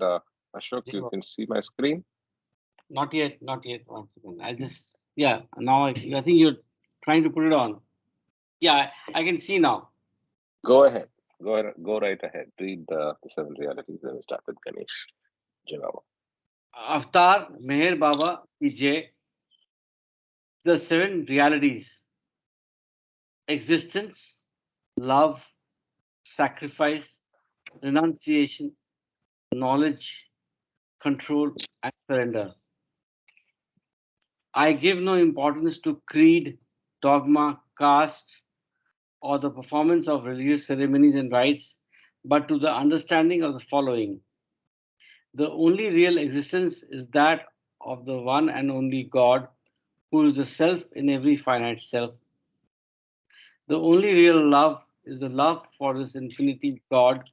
uh, Ashok, you Zero. can see my screen. Not yet, not yet. 1 second. I just, yeah, now I think you're trying to put it on. Yeah, I can see now. Go ahead. Go right ahead. Read the seven realities. Then we start with Ganesh. Jawab. Avatar Meher Baba ki Jai, the seven realities: existence, love, sacrifice, renunciation, knowledge, control, and surrender. I give no importance to creed, dogma, caste, or the performance of religious ceremonies and rites, but to the understanding of the following: the only real existence is that of the one and only God, who is the self in every finite self. The only real love is the love for this infinity God,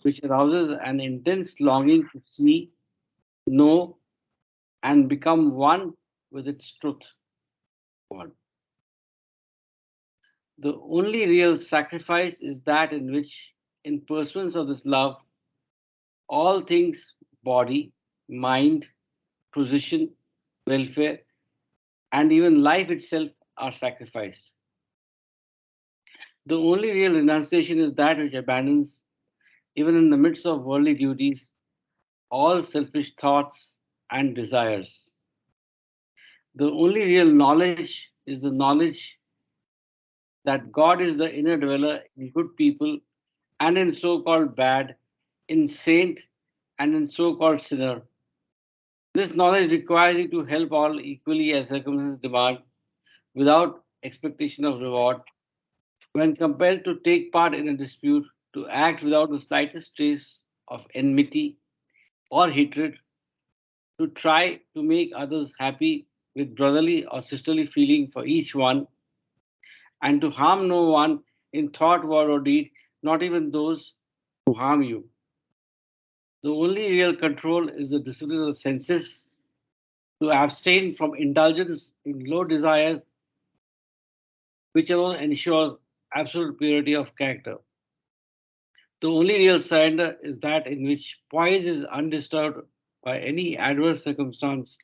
which arouses an intense longing to see, know, and become one with its truth. God. The only real sacrifice is that in which, in pursuance of this love, all things body, mind, position, welfare, and even life itself are sacrificed. The only real renunciation is that which abandons, even in the midst of worldly duties, all selfish thoughts and desires. The only real knowledge is the knowledge that God is the inner dweller in good people and in so called bad, in saint and in so called sinner. This knowledge requires you to help all equally as circumstances demand, without expectation of reward. When compelled to take part in a dispute, to act without the slightest trace of enmity or hatred, to try to make others happy with brotherly or sisterly feeling for each one, and to harm no one in thought, word, or deed, not even those who harm you. The only real control is the discipline of the senses, to abstain from indulgence in low desires, which alone ensures absolute purity of character. The only real surrender is that in which poise is undisturbed by any adverse circumstance,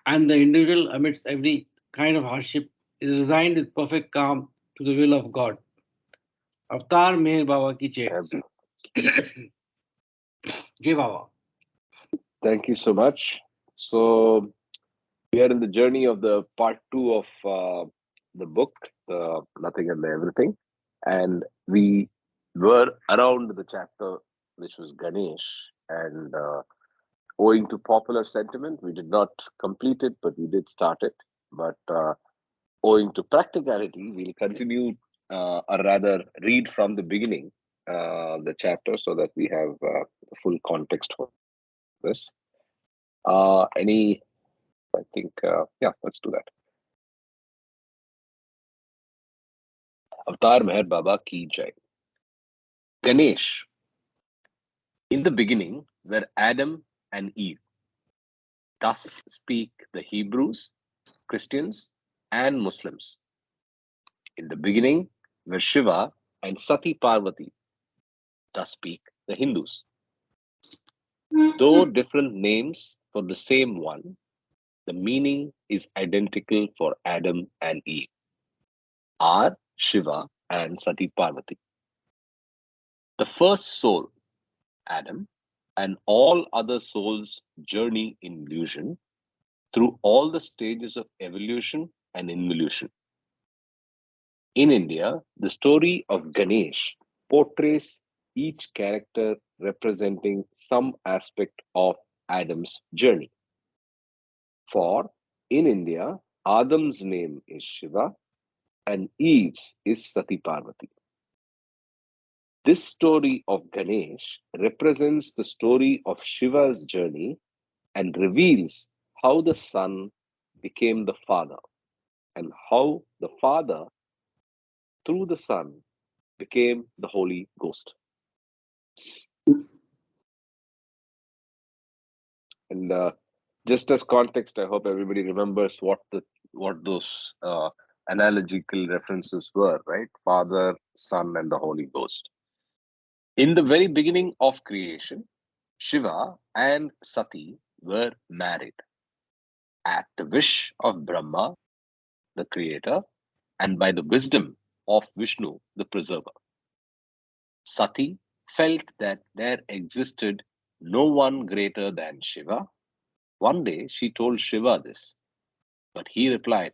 and the individual, amidst every kind of hardship, is resigned with perfect calm to the will of God. Avatar Meher Baba ki Jai. Uh, Jai Baba. Thank you so much. So we are in the journey of the part two of the book, Nothing and the Everything, and we were around the chapter which was Ganesh, and owing to popular sentiment, we did not complete it, but we did start it. But owing to practicality, we'll continue, or rather, read from the beginning the chapter so that we have the full context for this. Any, I think, yeah, let's do that. Avatar Meher Baba Ki Jai. Ganesh. In the beginning were Adam and Eve. Thus speak the Hebrews, Christians, and Muslims. In the beginning were Shiva and Sati Parvati. Thus speak the Hindus. Though different names for the same one, the meaning is identical for Adam and Eve, are Shiva and Sati Parvati. The first soul, Adam, and all other souls journey in illusion through all the stages of evolution and involution. In India, the story of Ganesh portrays each character representing some aspect of Adam's journey. For in India, Adam's name is Shiva and Eve's is Sati Parvati. This story of Ganesh represents the story of Shiva's journey and reveals how the son became the father and how the father, through the son, became the Holy Ghost. And just as context, I hope everybody remembers what those analogical references were, right? Father, Son, and the Holy Ghost. In the very beginning of creation, Shiva and Sati were married at the wish of Brahma, the creator, and by the wisdom of Vishnu, the preserver. Sati felt that there existed no one greater than Shiva. One day she told Shiva this, but he replied,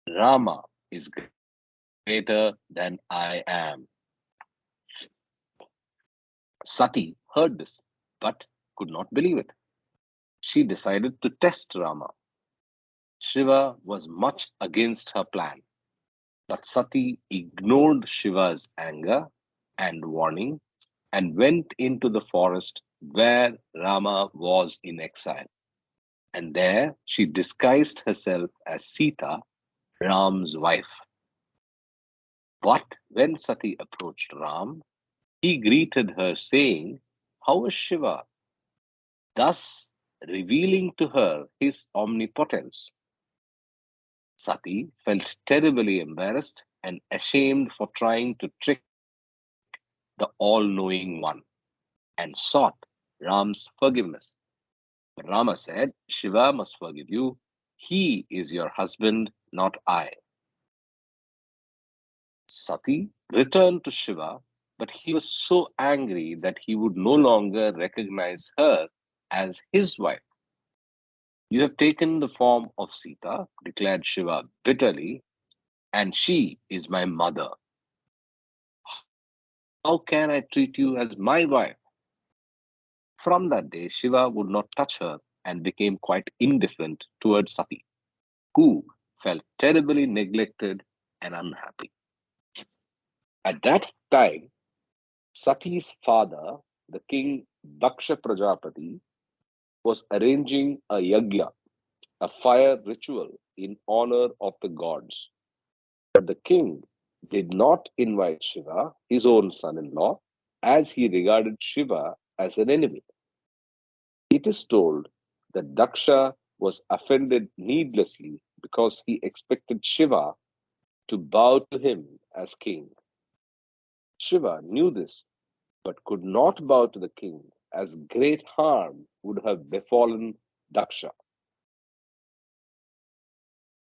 Rama is greater than I am. Sati heard this, but could not believe it. She decided to test Rama. Shiva was much against her plan, but Sati ignored Shiva's anger and warning and went into the forest where Rama was in exile. And there she disguised herself as Sita, Ram's wife. But when Sati approached Ram, he greeted her, saying, How is Shiva? Thus revealing to her his omnipotence. Sati felt terribly embarrassed and ashamed for trying to trick the all knowing one and sought Ram's forgiveness. But Rama said, Shiva must forgive you. He is your husband, not I. Sati returned to Shiva, but he was so angry that he would no longer recognize her as his wife. You have taken the form of Sita, declared Shiva bitterly, and she is my mother. How can I treat you as my wife? From that day, Shiva would not touch her and became quite indifferent towards Sati, who felt terribly neglected and unhappy. At that time, Sati's father, the king Daksha Prajapati, was arranging a yajna, a fire ritual in honor of the gods. But the king did not invite Shiva, his own son in law, as he regarded Shiva as an enemy. It is told that Daksha was offended needlessly because he expected Shiva to bow to him as king. Shiva knew this but could not bow to the king, as great harm would have befallen Daksha.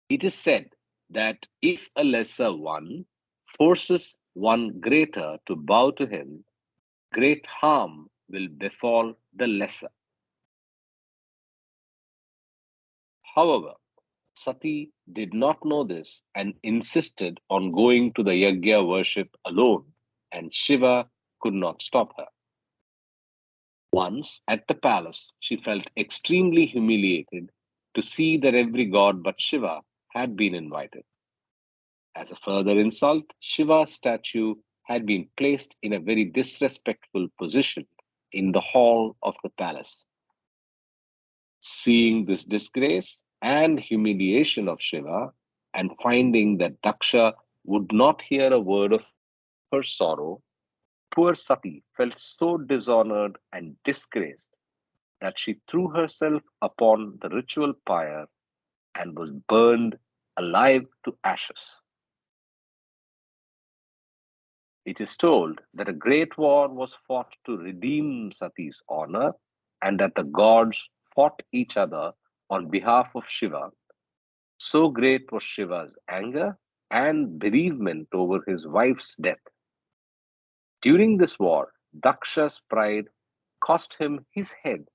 It is said that if a lesser one forces one greater to bow to him, great harm will befall the lesser. However, Sati did not know this and insisted on going to the yajna worship alone, and Shiva could not stop her. Once at the palace, she felt extremely humiliated to see that every god but Shiva had been invited. As a further insult, Shiva's statue had been placed in a very disrespectful position in the hall of the palace. Seeing this disgrace and humiliation of Shiva, and finding that Daksha would not hear a word of her sorrow, poor Sati felt so dishonored and disgraced that she threw herself upon the ritual pyre and was burned alive to ashes. It is told that a great war was fought to redeem Sati's honor and that the gods fought each other on behalf of Shiva. So great was Shiva's anger and bereavement over his wife's death. During this war, Daksha's pride cost him his head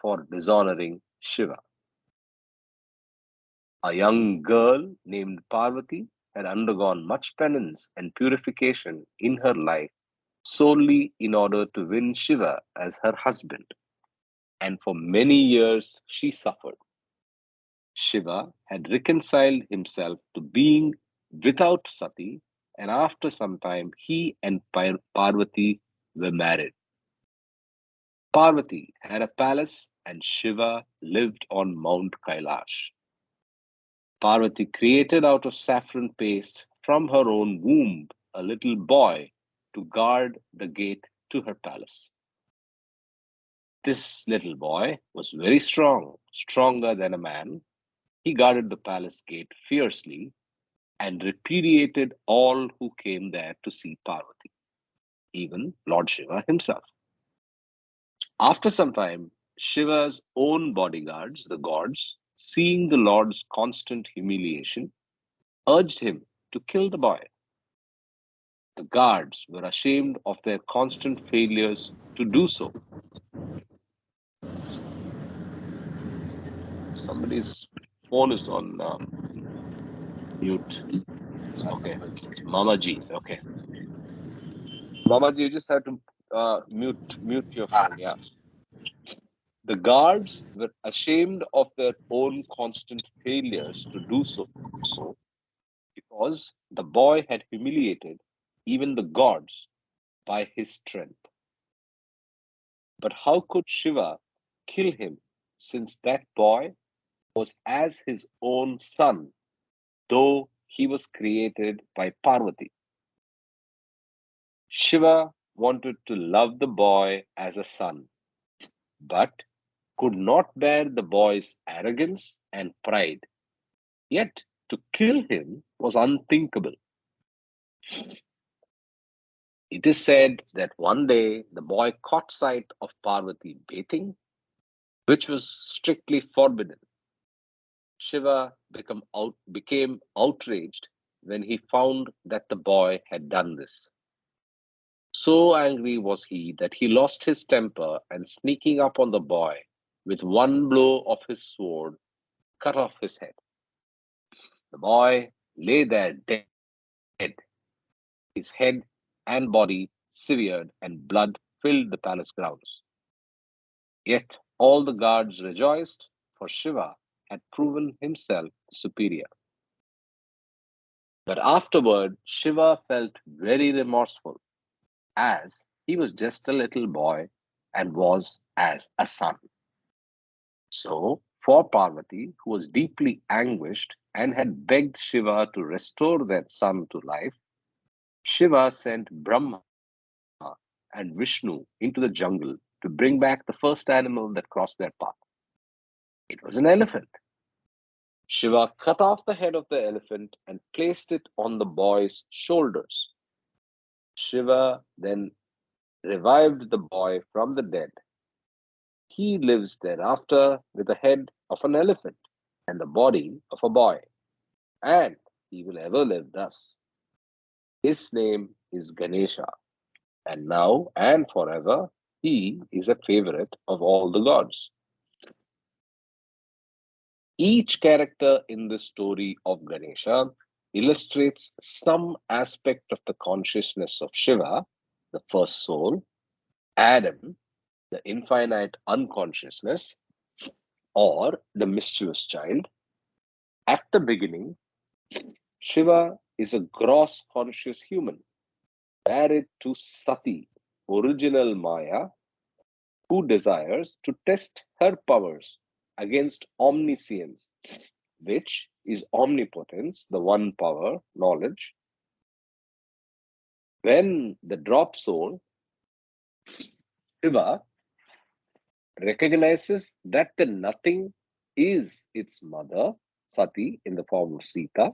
for dishonoring Shiva. A young girl named Parvati had undergone much penance and purification in her life solely in order to win Shiva as her husband, and for many years she suffered. Shiva had reconciled himself to being without Sati, and after some time he and Parvati were married. Parvati had a palace and Shiva lived on Mount Kailash. Parvati created out of saffron paste from her own womb a little boy to guard the gate to her palace. This little boy was very strong, stronger than a man. He guarded the palace gate fiercely and repudiated all who came there to see Parvati, even Lord Shiva himself. After some time, Shiva's own bodyguards, the gods, seeing the Lord's constant humiliation, urged him to kill the boy. The guards were ashamed of their constant failures to do so. Somebody's phone is on mute. Okay, it's Mama Ji. Okay, Mama Ji, you just have to mute your phone. Yeah. The guards were ashamed of their own constant failures to do so, because the boy had humiliated even the gods by his strength. But how could Shiva kill him, since that boy was as his own son, though he was created by Parvati? Shiva wanted to love the boy as a son, but could not bear the boy's arrogance and pride. Yet to kill him was unthinkable. It is said that one day the boy caught sight of Parvati bathing, which was strictly forbidden. Shiva became outraged when he found that the boy had done this. So angry was he that he lost his temper and, sneaking up on the boy, with one blow of his sword, cut off his head. The boy lay there dead, his head and body severed, and blood filled the palace grounds. Yet all the guards rejoiced, for Shiva had proven himself superior. But afterward, Shiva felt very remorseful, as he was just a little boy and was as a son. So, for Parvati, who was deeply anguished and had begged Shiva to restore their son to life, Shiva sent Brahma and Vishnu into the jungle to bring back the first animal that crossed their path. It was an elephant. Shiva cut off the head of the elephant and placed it on the boy's shoulders. Shiva then revived the boy from the dead. He lives thereafter with the head of an elephant and the body of a boy, and he will ever live thus. His name is Ganesha, and now and forever he is a favorite of all the gods. Each character in the story of Ganesha illustrates some aspect of the consciousness of Shiva, the first soul, Adam, the infinite unconsciousness, or the mischievous child. At the beginning, Shiva is a gross conscious human, married to Sati, original Maya, who desires to test her powers against omniscience, which is omnipotence, the one power, knowledge. When the drop soul, Shiva, recognizes that the nothing is its mother, Sati, in the form of Sita,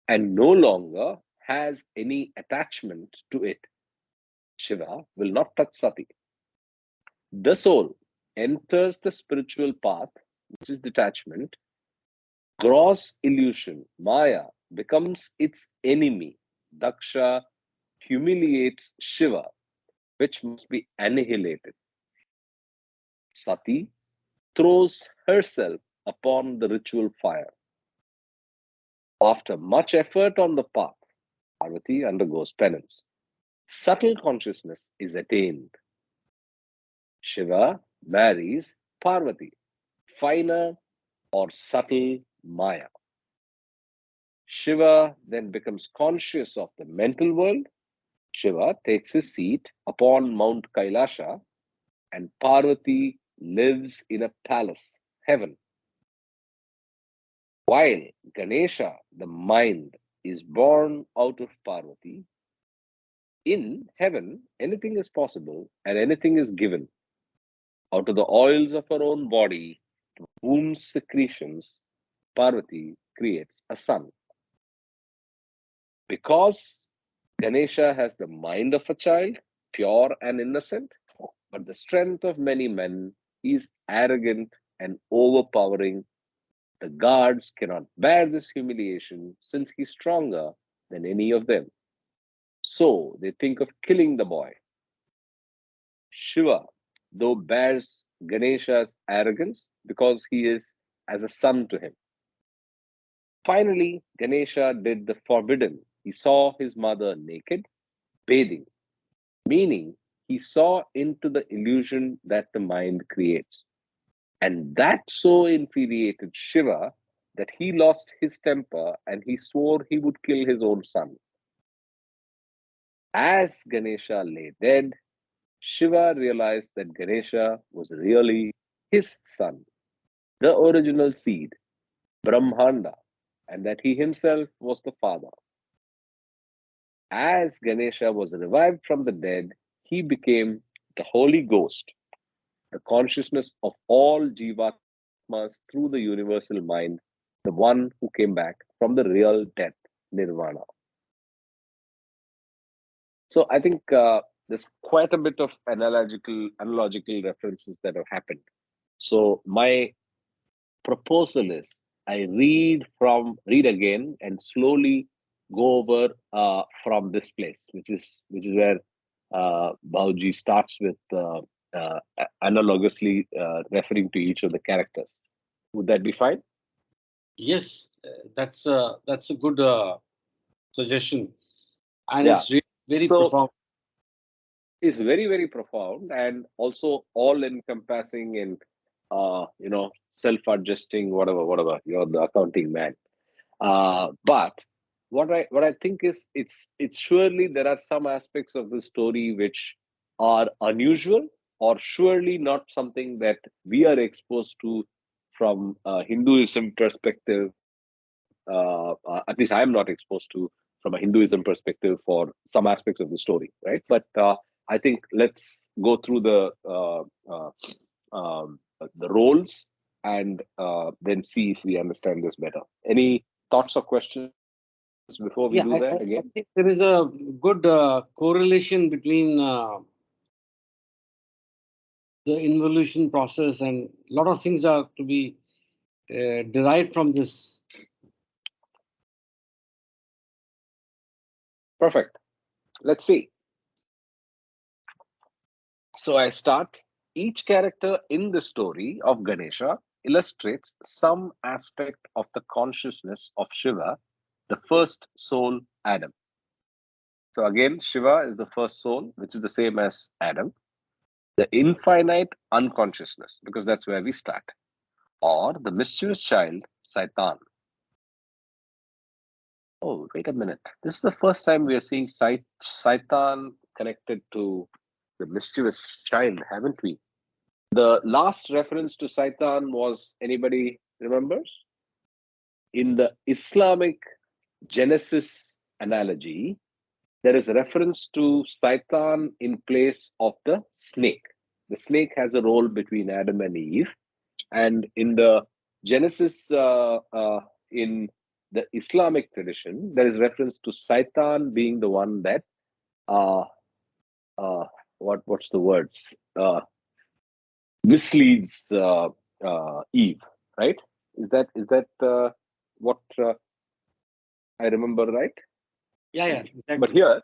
and no longer has any attachment to it, Shiva will not touch Sati. The soul enters the spiritual path, which is detachment. Gross illusion, Maya, becomes its enemy. Daksha humiliates Shiva, which must be annihilated. Sati throws herself upon the ritual fire. After much effort on the path, Parvati undergoes penance. Subtle consciousness is attained. Shiva marries Parvati, finer or subtle Maya. Shiva then becomes conscious of the mental world. Shiva takes his seat upon Mount Kailasha, and Parvati lives in a palace, heaven. While Ganesha, the mind, is born out of Parvati, in heaven anything is possible and anything is given. Out of the oils of her own body, womb secretions, Parvati creates a son. Because Ganesha has the mind of a child, pure and innocent, but the strength of many men is arrogant and overpowering. The guards cannot bear this humiliation since he's stronger than any of them. So they think of killing the boy. Shiva, though, bears Ganesha's arrogance because he is as a son to him. Finally, Ganesha did the forbidden. He saw his mother naked, bathing, meaning he saw into the illusion that the mind creates. And that so infuriated Shiva that he lost his temper and he swore he would kill his own son. As Ganesha lay dead, Shiva realized that Ganesha was really his son, the original seed, Brahmanda, and that he himself was the father. As Ganesha was revived from the dead, he became the Holy Ghost, the consciousness of all Jivatmas through the universal mind, the one who came back from the real death, Nirvana. So I think there's quite a bit of analogical references that have happened. So my proposal is I read again and slowly go over from this place, which is where Bhauji starts with analogously referring to each of the characters. Would that be fine? Yes, that's a good suggestion, and Yeah. it's really very So profound. it's very, very profound and also all encompassing in self-adjusting, whatever. You're the accounting man. But what I think is it's surely there are some aspects of the story which are unusual or surely not something that we are exposed to from Hinduism perspective. At least I am not exposed to from a Hinduism perspective for some aspects of the story, right? But I think let's go through the roles and then see if we understand this better. Any thoughts or questions before we do that Yeah, again? I think there is a good correlation between the involution process, and a lot of things are to be derived from this. Perfect. Let's see. So I start. Each character in the story of Ganesha illustrates some aspect of the consciousness of Shiva, the first soul, Adam. So again, Shiva is the first soul, which is the same as Adam, the infinite unconsciousness, because that's where we start, or the mischievous child, Saitan. Oh, wait a minute. This is the first time we are seeing Saitan connected to the mischievous child, haven't we? The last reference to Saitan was, anybody remembers? In the Islamic Genesis analogy, there is a reference to Satan in place of the snake. The snake has a role between Adam and Eve, and in the Genesis, in the Islamic tradition, there is reference to Satan being the one that uh, what's the words misleads Eve, right? Is that what I remember, right? Yeah, yeah, But exactly. here,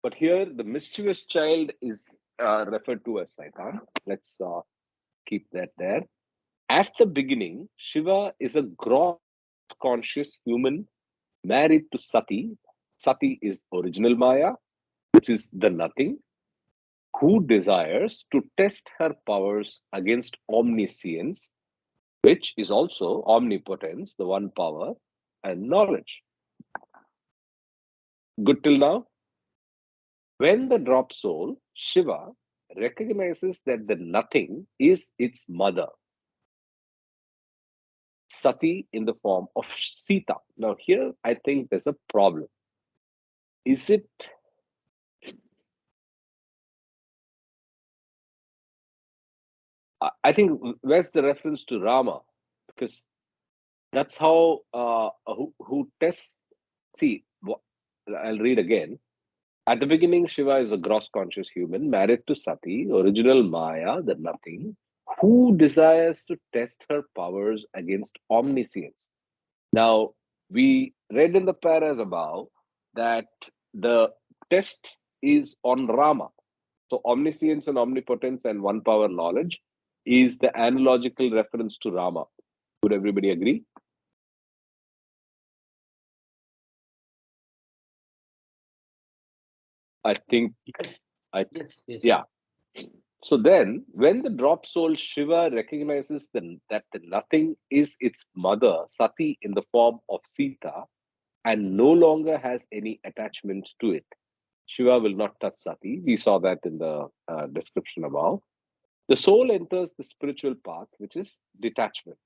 But here, the mischievous child is referred to as Satan. Let's keep that there. At the beginning, Shiva is a gross conscious human married to Sati. Sati is original Maya, which is the nothing, who desires to test her powers against omniscience, which is also omnipotence, the one power, and knowledge. Good till now? When the drop soul, Shiva, recognizes that the nothing is its mother, Sati in the form of Sita. Now, here I think there's a problem. Is it, I think, where's the reference to Rama? Because that's how, who tests, see, I'll read again. At the beginning, Shiva is a gross conscious human married to Sati, original Maya, the nothing, who desires to test her powers against omniscience. Now, we read in the paras above that the test is on Rama. So, omniscience and omnipotence and one power knowledge is the analogical reference to Rama. Would everybody agree? I think, Yes, yes, yes. yeah. So then, when the drop soul Shiva recognizes that the nothing is its mother, Sati, in the form of Sita, and no longer has any attachment to it, Shiva will not touch Sati. We saw that in the description above. The soul enters the spiritual path, which is detachment.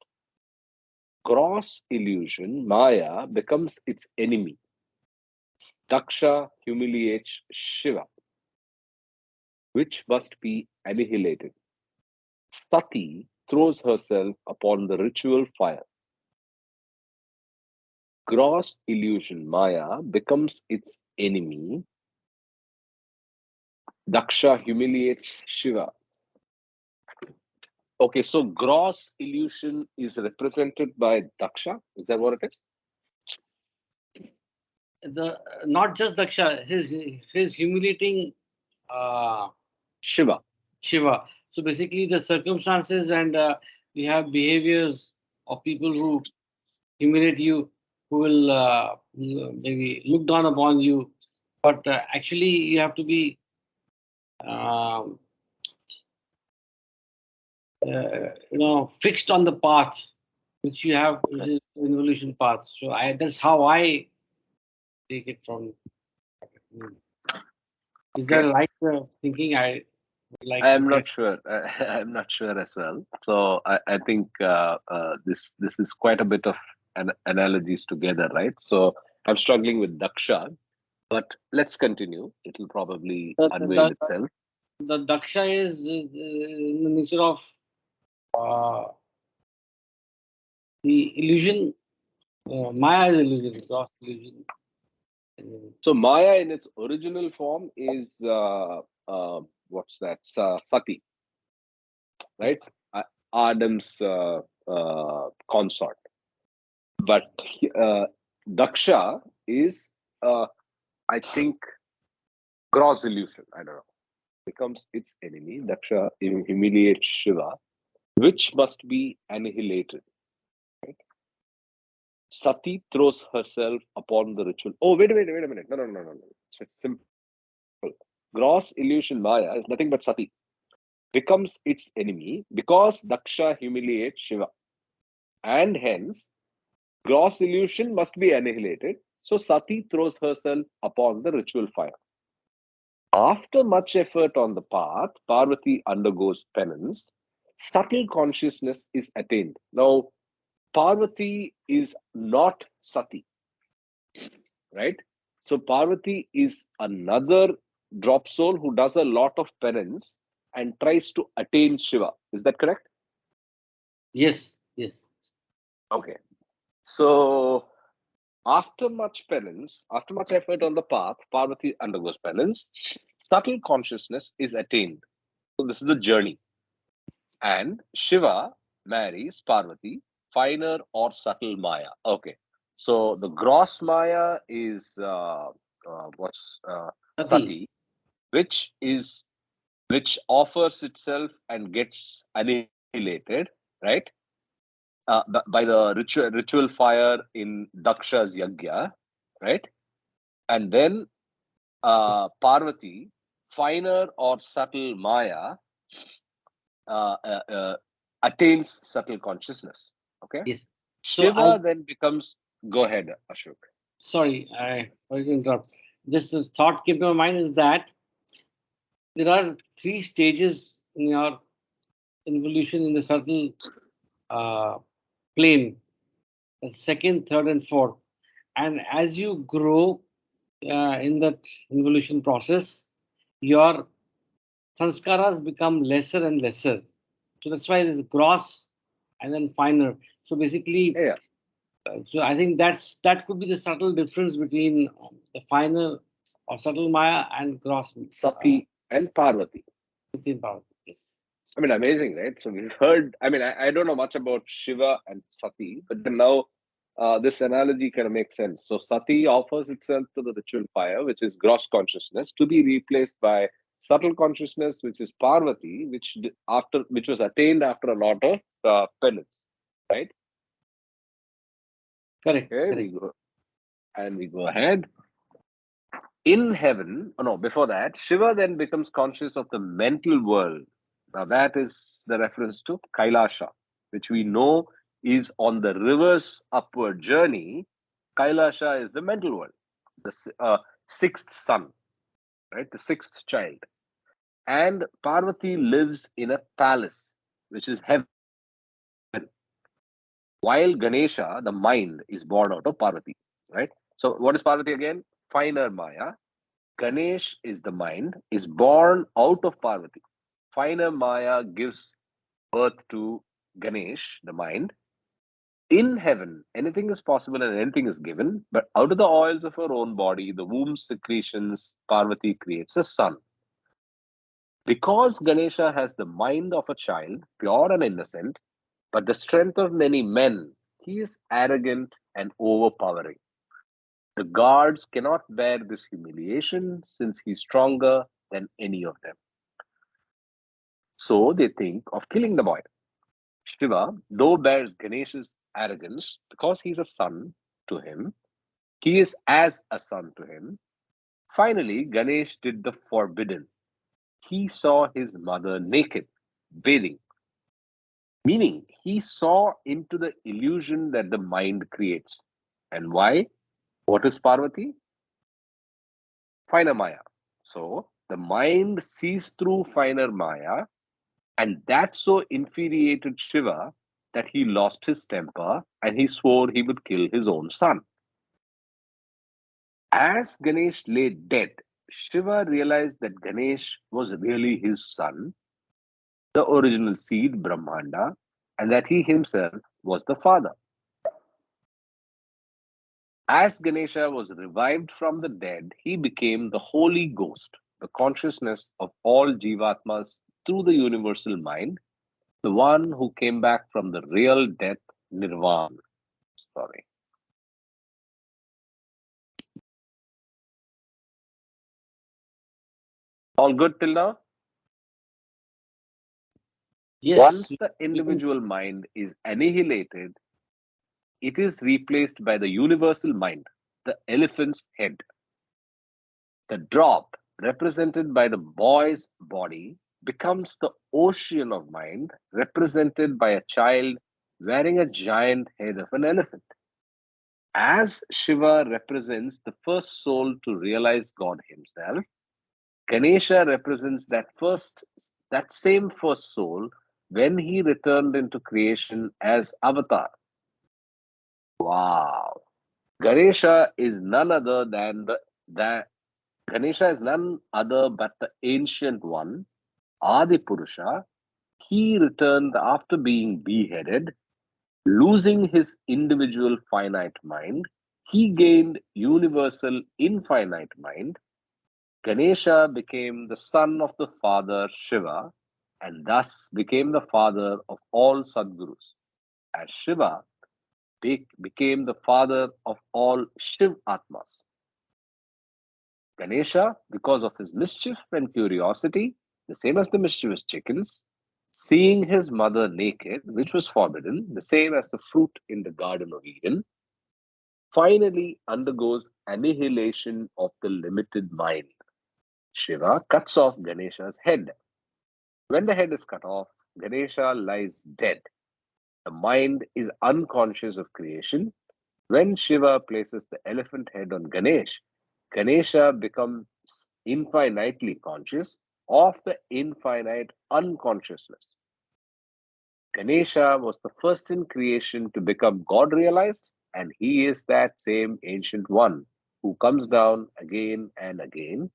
Gross illusion, Maya, becomes its enemy. Daksha humiliates Shiva, which must be annihilated. Sati throws herself upon the ritual fire. Gross illusion, Maya, becomes its enemy. Daksha humiliates Shiva. Okay, so gross illusion is represented by Daksha. Is that what it is? The not just Daksha, his humiliating uh, Shiva. Shiva. So basically, the circumstances and we have behaviors of people who humiliate you, who will maybe look down upon you, but actually you have to be um, fixed on the path which you have, which Okay. is evolution path. So that's how I take it from. Is that Okay. right thinking? I would I like to am get. not sure. I'm not sure as well. So I think this is quite a bit of analogies together, right? So I'm struggling with Daksha, but let's continue. It will probably The, unveil the, itself. the Daksha is in the nature of uh, the illusion. Maya is illusion, gross illusion. So Maya in its original form is what's that? Sati, right? Adam's consort. But Daksha is, I think, gross illusion. I don't know. Becomes its enemy. Daksha humiliates Shiva, which must be annihilated. Right? Sati throws herself upon the ritual. Oh, wait a minute. No. It's simple. Gross illusion Maya is nothing but Sati. Becomes its enemy because Daksha humiliates Shiva. And hence, gross illusion must be annihilated. So Sati throws herself upon the ritual fire. After much effort on the path, Parvati undergoes penance. Subtle consciousness is attained. Now, Parvati is not Sati, right? So, Parvati is another drop soul who does a lot of penance and tries to attain Shiva. Is that correct? Yes, yes. Okay. So, after much penance, after much effort on the path, Parvati undergoes penance. Subtle consciousness is attained. So, this is the journey. And Shiva marries Parvati, finer or subtle Maya. Okay. So, the gross Maya is what's Sati. Sati, which is which offers itself and gets annihilated, right? By the ritual fire in Daksha's yagya, right? And then Parvati, finer or subtle Maya, uh, uh, uh, attains subtle consciousness. Okay. Yes. So Shiva then becomes. Go ahead, Ashok. sorry to interrupt. This thought came to my mind is that there are three stages in your involution in the subtle uh, plane: the second, third, and fourth. And as you grow in that involution process, your sanskaras become lesser and lesser. So that's why there's gross and then finer. So basically, Yeah. so I think that could be the subtle difference between the finer. Or subtle Maya and gross Sati and Parvati. within Bhau. Yes. I mean, amazing, right? So we've heard, I mean, I don't know much about Shiva and Sati, but then now this analogy kind of makes sense. So Sati offers itself to the ritual fire, which is gross consciousness, to be replaced by subtle consciousness, which is Parvati, which was attained after a lot of penance, right? Correct. Okay, Correct. we go ahead. In heaven, oh no, before that, Shiva then becomes conscious of the mental world. Now, that is the reference to Kailasha, which we know is on the reverse upward journey. Kailasha is the mental world, the sixth son, right? The sixth child. And Parvati lives in a palace, which is heaven, while Ganesha, the mind, is born out of Parvati, right? So, what is Parvati again? Finer Maya. Ganesh is the mind, is born out of Parvati. Finer Maya gives birth to Ganesh, the mind. In heaven, anything is possible and anything is given, but out of the oils of her own body, the womb secretions, Parvati creates a son. Because Ganesha has the mind of a child, pure and innocent, but the strength of many men, he is arrogant and overpowering. The gods cannot bear this humiliation since he is stronger than any of them. So they think of killing the boy. Shiva, though bears Ganesha's arrogance because he's a son to him, he is as a son to him. Finally, Ganesh did the forbidden. He saw his mother naked, bathing, meaning he saw into the illusion that the mind creates. And why? What is Parvati? Finer Maya. So the mind sees through finer Maya, and that so infuriated Shiva that he lost his temper and he swore he would kill his own son. As Ganesh lay dead, Shiva realized that Ganesh was really his son, the original seed, Brahmanda, and that he himself was the father. As Ganesha was revived from the dead, he became the Holy Ghost, the consciousness of all Jivatmas through the universal mind, the one who came back from the real death, Nirvana. Sorry. All good till now? Yes. Once the individual mind is annihilated, it is replaced by the universal mind, the elephant's head. The drop, represented by the boy's body, becomes the ocean of mind, represented by a child wearing a giant head of an elephant. As Shiva represents the first soul to realize God himself, Ganesha represents that same first soul when he returned into creation as Avatar. Wow. Ganesha is none other than the Ganesha is none other but the ancient one, Adi Purusha. He returned after being beheaded, losing his individual finite mind. He gained universal infinite mind. Ganesha became the son of the father Shiva and thus became the father of all Sadgurus, as Shiva became the father of all Shiv Atmas. Ganesha, because of his mischief and curiosity, the same as the mischievous chickens, seeing his mother naked, which was forbidden, the same as the fruit in the Garden of Eden, finally undergoes annihilation of the limited mind. Shiva cuts off Ganesha's head. When the head is cut off, Ganesha lies dead. The mind is unconscious of creation. When Shiva places the elephant head on Ganesh, Ganesha becomes infinitely conscious of the infinite unconsciousness. Ganesha was the first in creation to become God realized, and he is that same ancient one who comes down again and again,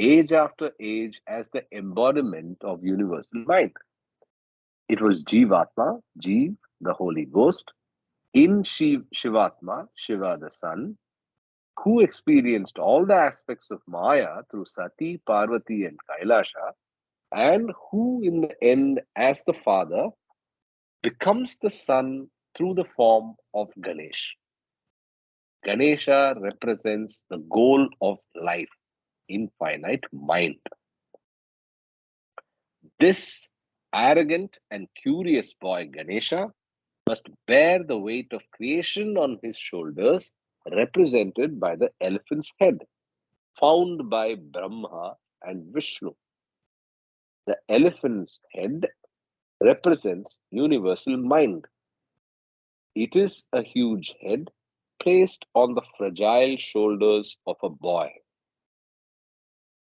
age after age, as the embodiment of universal mind. It was Jivatma, Jeev, the Holy Ghost, in Shivatma, Shiva the Son, who experienced all the aspects of Maya through Sati, Parvati, and Kailasha, and who, in the end, as the father, becomes the son through the form of Ganesh. Ganesha represents the goal of life, infinite mind. This arrogant and curious boy, Ganesha, must bear the weight of creation on his shoulders, represented by the elephant's head, found by Brahma and Vishnu. The elephant's head represents universal mind. It is a huge head placed on the fragile shoulders of a boy.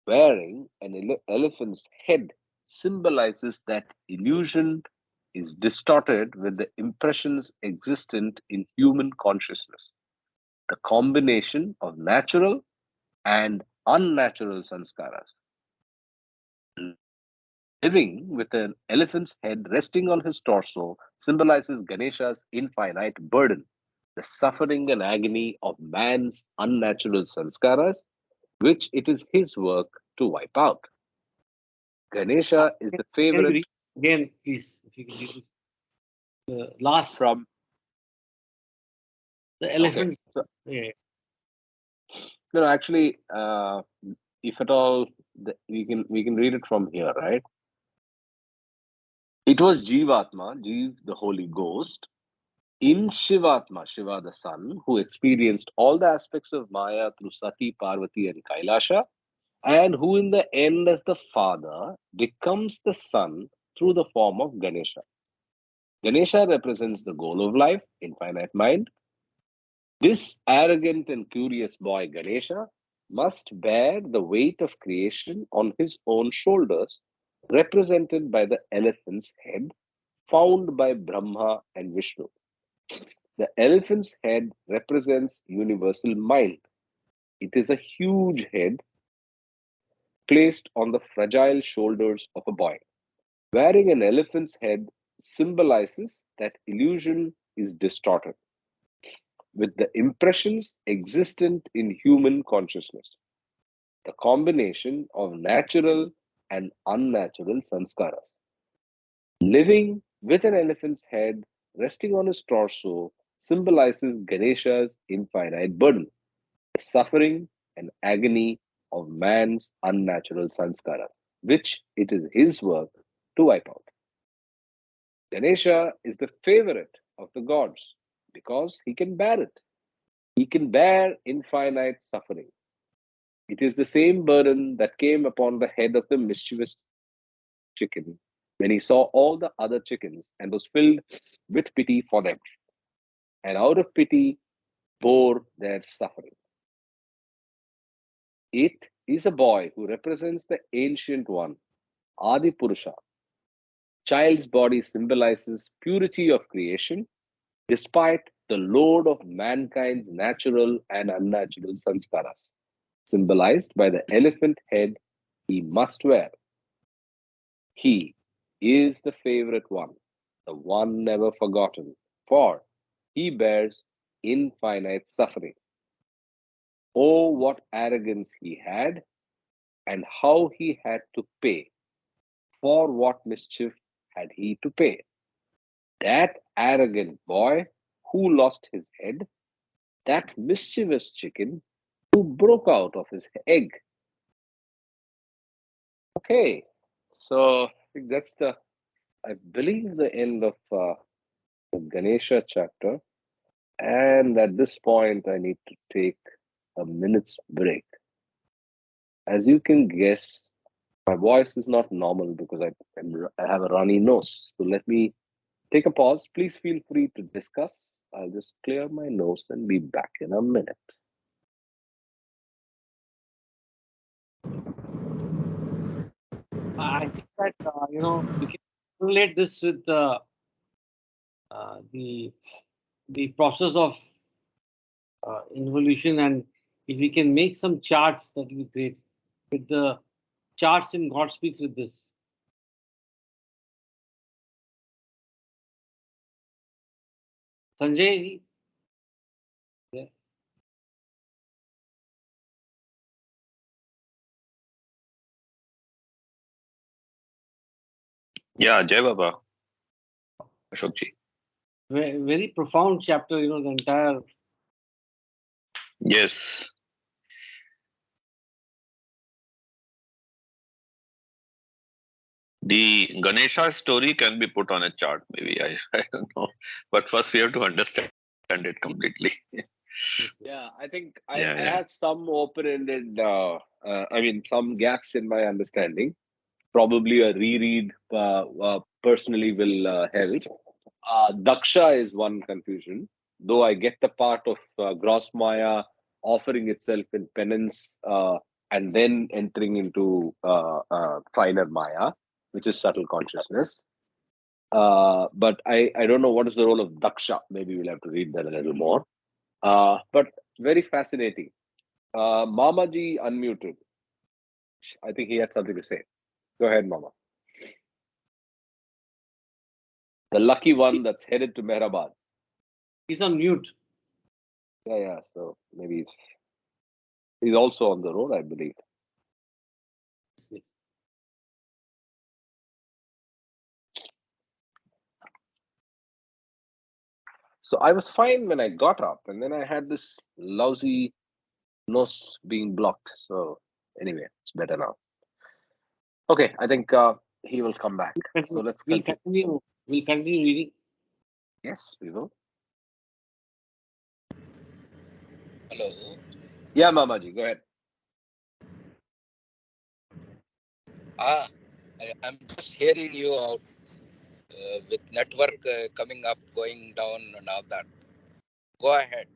Wearing an elephant's head symbolizes that illusion is distorted with the impressions existent in human consciousness, the combination of natural and unnatural sanskaras. Living with an elephant's head resting on his torso symbolizes Ganesha's infinite burden, the suffering and agony of man's unnatural sanskaras, which it is his work to wipe out. Ganesha is the Can you favorite read again, please? If you can read this, the last, from. the Okay, elephant. so Yeah. no, actually, if at all, we can read it from here, right? It was Jivatma, Jeev, the Holy Ghost, in Shivatma, Shiva the Sun, who experienced all the aspects of Maya through Sati, Parvati, and Kailasha, and who in the end, as the father, becomes the son through the form of Ganesha. Ganesha represents the goal of life, infinite mind. This arrogant and curious boy, Ganesha, must bear the weight of creation on his own shoulders, represented by the elephant's head, found by Brahma and Vishnu. The elephant's head represents universal mind. It is a huge head placed on the fragile shoulders of a boy. Wearing an elephant's head symbolizes that illusion is distorted with the impressions existent in human consciousness, the combination of natural and unnatural sanskaras. Living with an elephant's head resting on his torso symbolizes Ganesha's infinite burden, the suffering and agony of man's unnatural sanskaras, which it is his work to wipe out. Ganesha is the favorite of the gods because he can bear it. He can bear infinite suffering. It is the same burden that came upon the head of the mischievous chicken when he saw all the other chickens and was filled with pity for them, and out of pity bore their suffering. It is a boy who represents the ancient one, Adi Purusha. Child's body symbolizes purity of creation despite the load of mankind's natural and unnatural sanskaras, symbolized by the elephant head he must wear. He is the favorite one, the one never forgotten, for he bears infinite suffering. Oh, what arrogance he had, and how he had to pay. For what mischief had he to pay? That arrogant boy who lost his head, that mischievous chicken who broke out of his egg. Okay, so I think that's I believe, the end of the Ganesha chapter. And at this point, I need to take a minute's break. As you can guess, my voice is not normal because I have a runny nose. So let me take a pause. Please feel free to discuss. I'll just clear my nose and be back in a minute. I think that we can relate this with uh, the the process of involution, and if we can make some charts, that will be great. With the charts in God Speaks with this. Sanjay ji? Yeah. Yeah, Jai Baba, Ashokji. Very profound chapter, the entire. Yes. The Ganesha story can be put on a chart, maybe. I don't know. But first, we have to understand it completely. Yeah, I think Yeah, I yeah. have some open-ended, some gaps in my understanding. Probably a reread personally will help. Daksha is one confusion, though I get the part of gross Maya offering itself in penance and then entering into finer Maya, which is subtle consciousness. But I don't know what is the role of Daksha. Maybe we'll have to read that a little more. But very fascinating. Mamaji unmuted. I think he had something to say. Go ahead, Mama. The lucky one that's headed to Mehrabad. He's on mute. Yeah. So maybe he's also on the road, I believe. Yes. So I was fine when I got up, and then I had this lousy nose being blocked. So anyway, it's better now. Okay, I think he will come back. So let's We'll continue. continue. We'll continue reading. Yes, we will. Hello. Yeah, Mamaji, go ahead. I'm just hearing you out with network coming up, going down, and all that. Go ahead.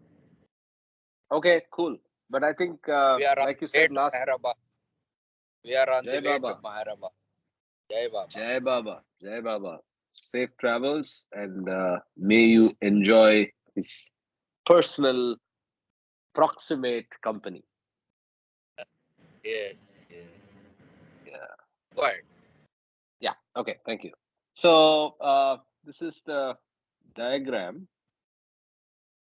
Okay, cool. But I think, We are on like you the way said to last, Mehrabad. We are on Jai the way to Baba, Mehrabad. Jai Baba. Jai Baba, Jai Baba. Safe travels, and may you enjoy his personal, proximate company. Yes. Yeah. Go ahead. Yeah. Okay. Thank you. So this is the diagram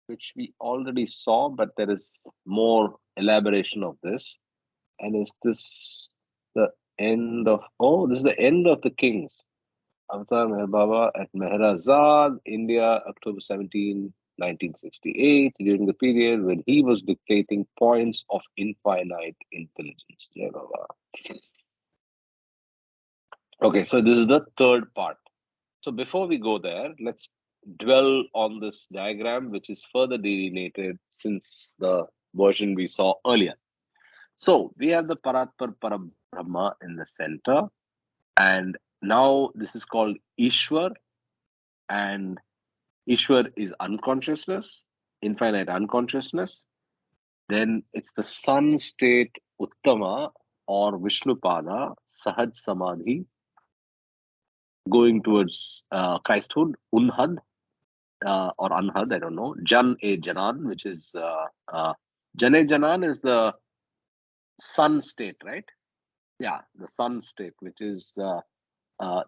which we already saw, but there is more elaboration of this. And is this the end of? Oh, this is the end of the Kings. Avatar Meher Baba at Mehrazad, India, October 17, 1968, during the period when he was dictating points of infinite intelligence. Jai Baba. Okay, so this is the third part. So before we go there, let's dwell on this diagram, which is further delineated since the version we saw earlier. So we have the Paratpar Parabrahma in the center, and now this is called Ishwar, and Ishwar is unconsciousness, infinite unconsciousness. Then it's the sun state Uttama or Vishnupada, Sahaj Samadhi, going towards Christhood, Unhad, or Anhad, I don't know. Jan-e-Janan, which is Jan-e-Janan is the sun state, right? Yeah, the sun state, which is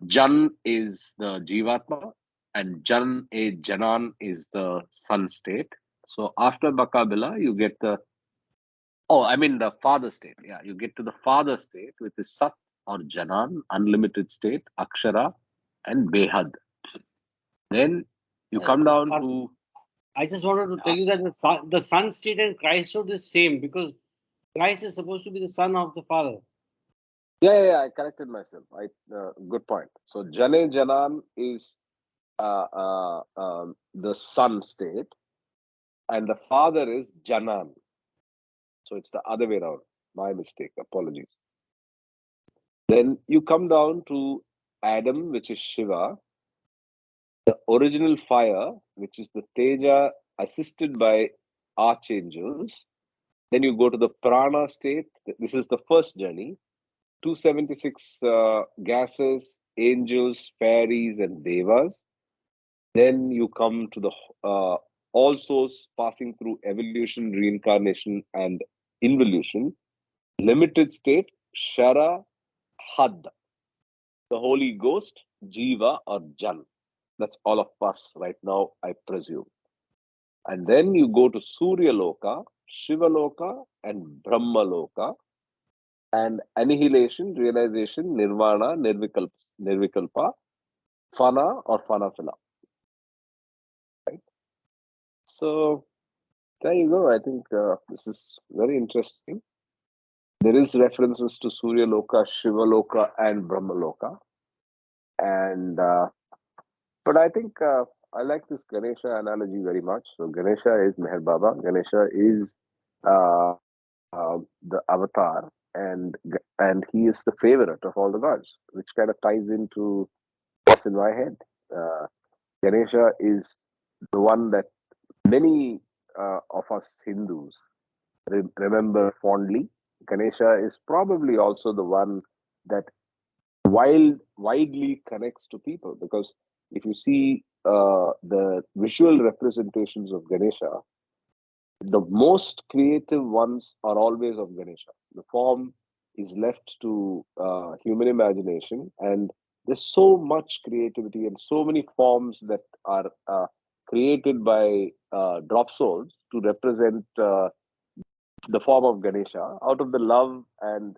Jan is the Jivatma and Jan-e-Janan is the sun state. So after Bakabila, you get the the father state. Yeah, you get to the father state with the Sat or Janan, unlimited state, Akshara, and Behad. Then you come down to. I just wanted to tell you that the sun state and Christhood is same because Christ is supposed to be the son of the Father. Yeah, I corrected myself. Good point. So Jane Janan is the sun state, and the father is Janan. So it's the other way around. My mistake. Apologies. Then you come down to Adam, which is Shiva, the original fire, which is the Teja, assisted by archangels. Then you go to the prana state. This is the first journey. 276 gases, angels, fairies, and devas. Then you come to the all souls passing through evolution, reincarnation, and involution. Limited state, Shara, Had, the Holy Ghost, Jiva, or Jan. That's all of us right now, I presume. And then you go to Surya Loka, Shiva Loka, and Brahma Loka. And annihilation, realization, nirvana, nirvikalpa. Fana or Fanafila. Right? So there you go. I think this is very interesting. There is references to Surya Loka, Shiva Loka, and Brahma Loka. And but I think I like this Ganesha analogy very much. So Ganesha is Meher Baba. Ganesha is uh, the avatar, and he is the favorite of all the gods, which kind of ties into what's in my head. Uh, Ganesha is the one that many of us Hindus remember fondly. Ganesha is probably also the one that widely connects to people, because if you see the visual representations of Ganesha, the most creative ones are always of Ganesha. The form is left to human imagination, and there's so much creativity and so many forms that are created by drop souls to represent the form of Ganesha out of the love and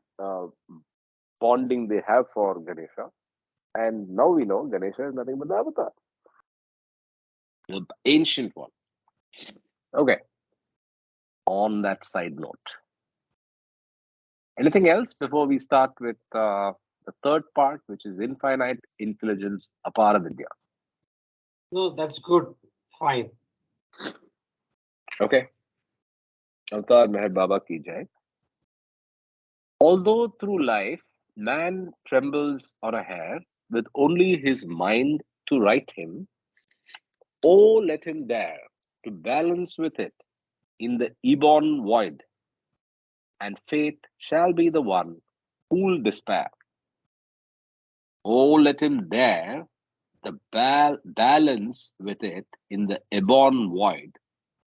bonding they have for Ganesha. And now we know Ganesha is nothing but the avatar, the ancient one. Okay, on that side note. Anything else before we start with the third part, which is infinite intelligence, Aparavidya? No, that's good. Fine. Okay. Avatar Meher Baba ki jai. Although through life man trembles on a hair with only his mind to right him, oh, let him dare to balance with it in the ebon void, and fate shall be the one who'll despair. Oh, let him dare the balance with it in the ebon void,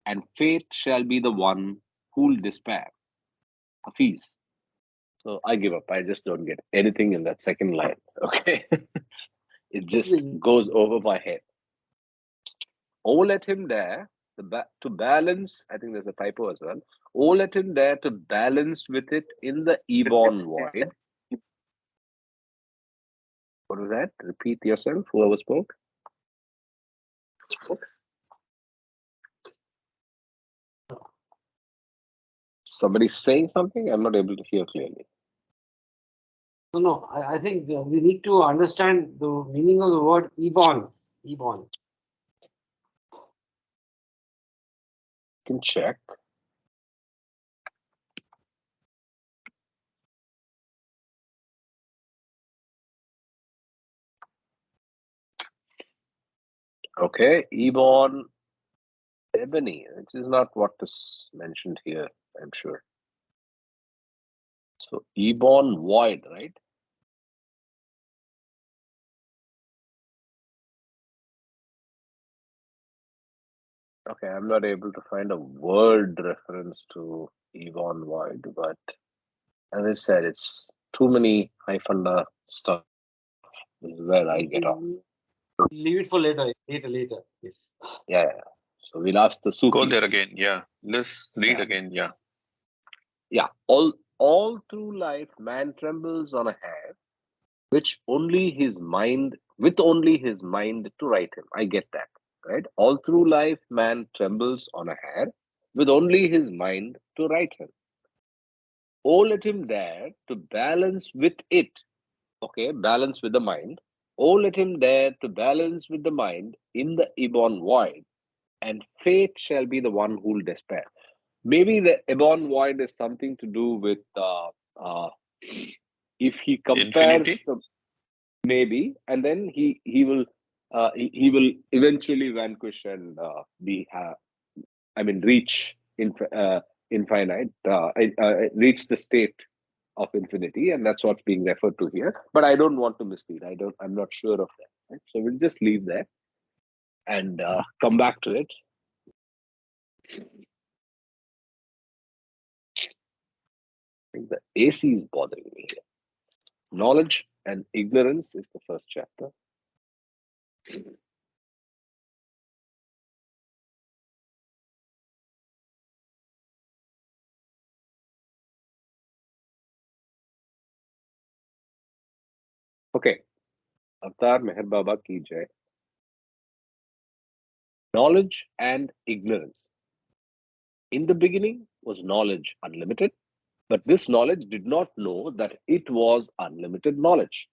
and fate shall be the one who'll despair. Hafiz. So I give up. I just don't get anything in that second line. Okay. It just goes over my head. Oh, let him dare to balance. I think there's a typo as well. Oh, let him dare to balance with it in the ebon void. What was that? Repeat yourself, whoever spoke. Somebody's saying something? I'm not able to hear clearly. No, I think we need to understand the meaning of the word Ebon. Ebon. Can check. Okay, ebon ebony, which is not what is mentioned here, I'm sure. So ebon void, right? Okay, I'm not able to find a word reference to ebon void, but as I said, it's too many hyphanda stuff. This is where I get off. Leave it for later. Later. Yes. Yeah. So we'll ask the Sufis. Go there again. Yeah. Let's read again. Yeah. Yeah. All through life, man trembles on a hair, with only his mind to right him. I get that. Right? All through life, man trembles on a hair, with only his mind to right him. Oh, let him dare to balance with it. Okay, balance with the mind. Oh, let him dare to balance with the mind in the ebon void, and fate shall be the one who'll despair. Maybe the ebon void is something to do with if he compares Infinity. the maybe, and then he will he will eventually vanquish and be reach infinite, reach the state of infinity, and that's what's being referred to here. But I don't want to mislead. I'm not sure of that. Right? So we'll just leave there and come back to it. I think the AC is bothering me here. Knowledge and ignorance is the first chapter. Okay. Avatar Meher Baba ki jai. Knowledge and ignorance. In the beginning was knowledge unlimited, but this knowledge did not know that it was unlimited knowledge.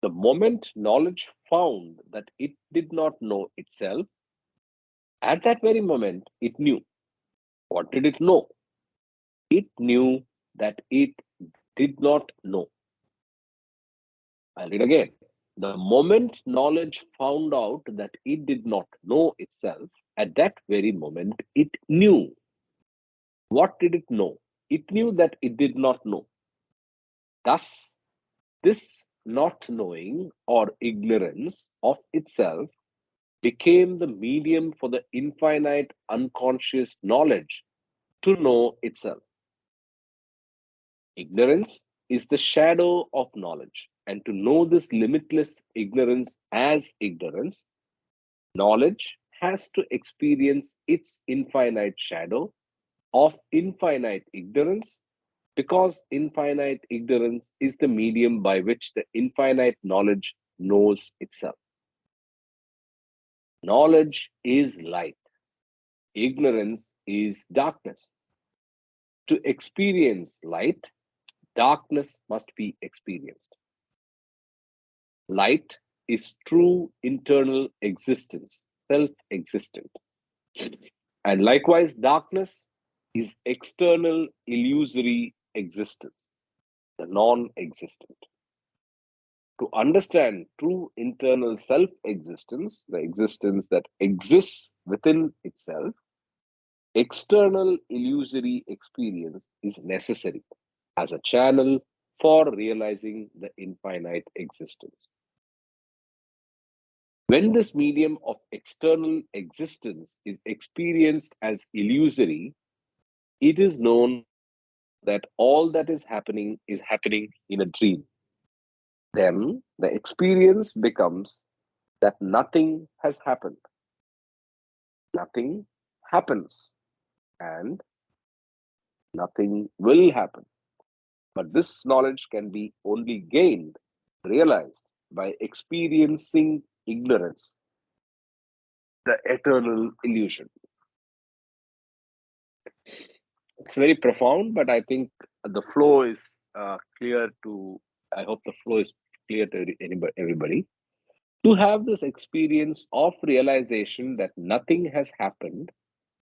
The moment knowledge found that it did not know itself, at that very moment it knew. What did it know? It knew that it did not know. I'll read again. The moment knowledge found out that it did not know itself, at that very moment it knew. What did it know? It knew that it did not know. Thus, this not knowing or ignorance of itself became the medium for the infinite unconscious knowledge to know itself. Ignorance is the shadow of knowledge, and to know this limitless ignorance as ignorance, knowledge has to experience its infinite shadow of infinite ignorance, because infinite ignorance is the medium by which the infinite knowledge knows itself. Knowledge is light, ignorance is darkness. To experience light, darkness must be experienced. Light is true internal existence, self existent. And likewise, darkness is external illusory existence, the non existent. To understand true internal self existence, the existence that exists within itself, external illusory experience is necessary as a channel for realizing the infinite existence. When this medium of external existence is experienced as illusory, it is known that all that is happening in a dream. Then the experience becomes that nothing has happened. Nothing happens and nothing will happen. But this knowledge can be only gained, realized by experiencing ignorance, the eternal illusion. It's very profound, but I think the flow is clear to, I hope the flow is clear to everybody. To have this experience of realization that nothing has happened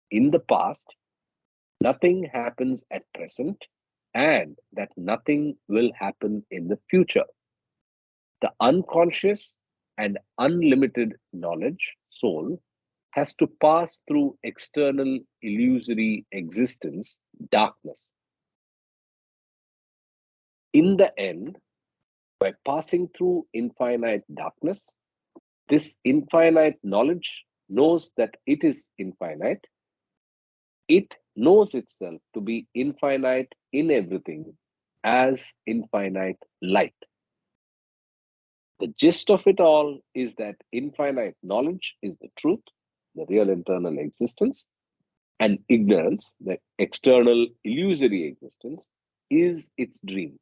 in the past, nothing happens at present, and that nothing will happen in the future. The unconscious and unlimited knowledge, soul, has to pass through external illusory existence, darkness. In the end, by passing through infinite darkness, this infinite knowledge knows that it is infinite. It knows itself to be infinite in everything as infinite light. The gist of it all is that infinite knowledge is the truth, the real internal existence, and ignorance, the external illusory existence, is its dream.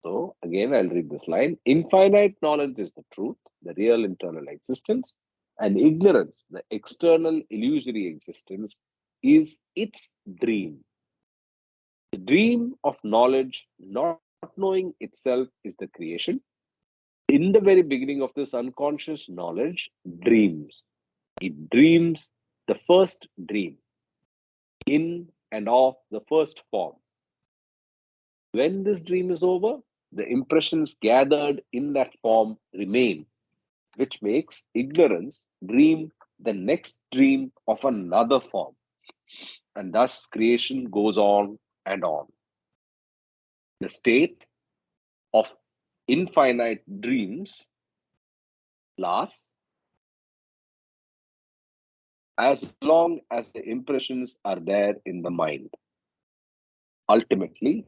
So, again, I'll read this line. Infinite knowledge is the truth, the real internal existence, and ignorance, the external illusory existence, is its dream. The dream of knowledge, not knowing itself, is the creation. In the very beginning of this unconscious knowledge, dreams. It dreams the first dream in and of the first form. When this dream is over, the impressions gathered in that form remain, which makes ignorance dream the next dream of another form. And thus creation goes on and on. The state of infinite dreams lasts as long as the impressions are there in the mind. Ultimately,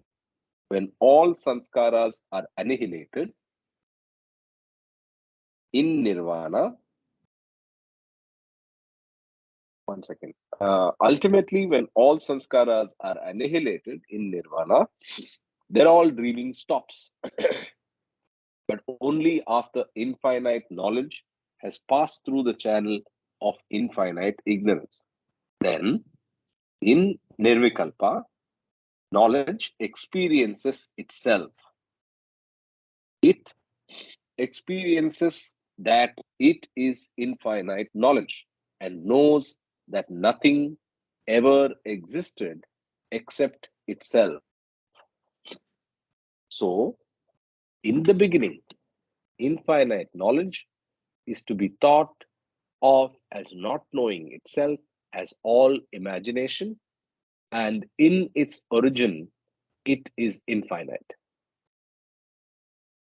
when all sanskaras are annihilated in nirvana, one second. Ultimately, when all sanskaras are annihilated in nirvana, then all dreaming stops. but only after infinite knowledge has passed through the channel of infinite ignorance. Then, in Nirvikalpa, knowledge experiences itself. It experiences that it is infinite knowledge and knows that nothing ever existed except itself. So, in the beginning, infinite knowledge is to be thought of as not knowing itself as all imagination, and in its origin, it is infinite.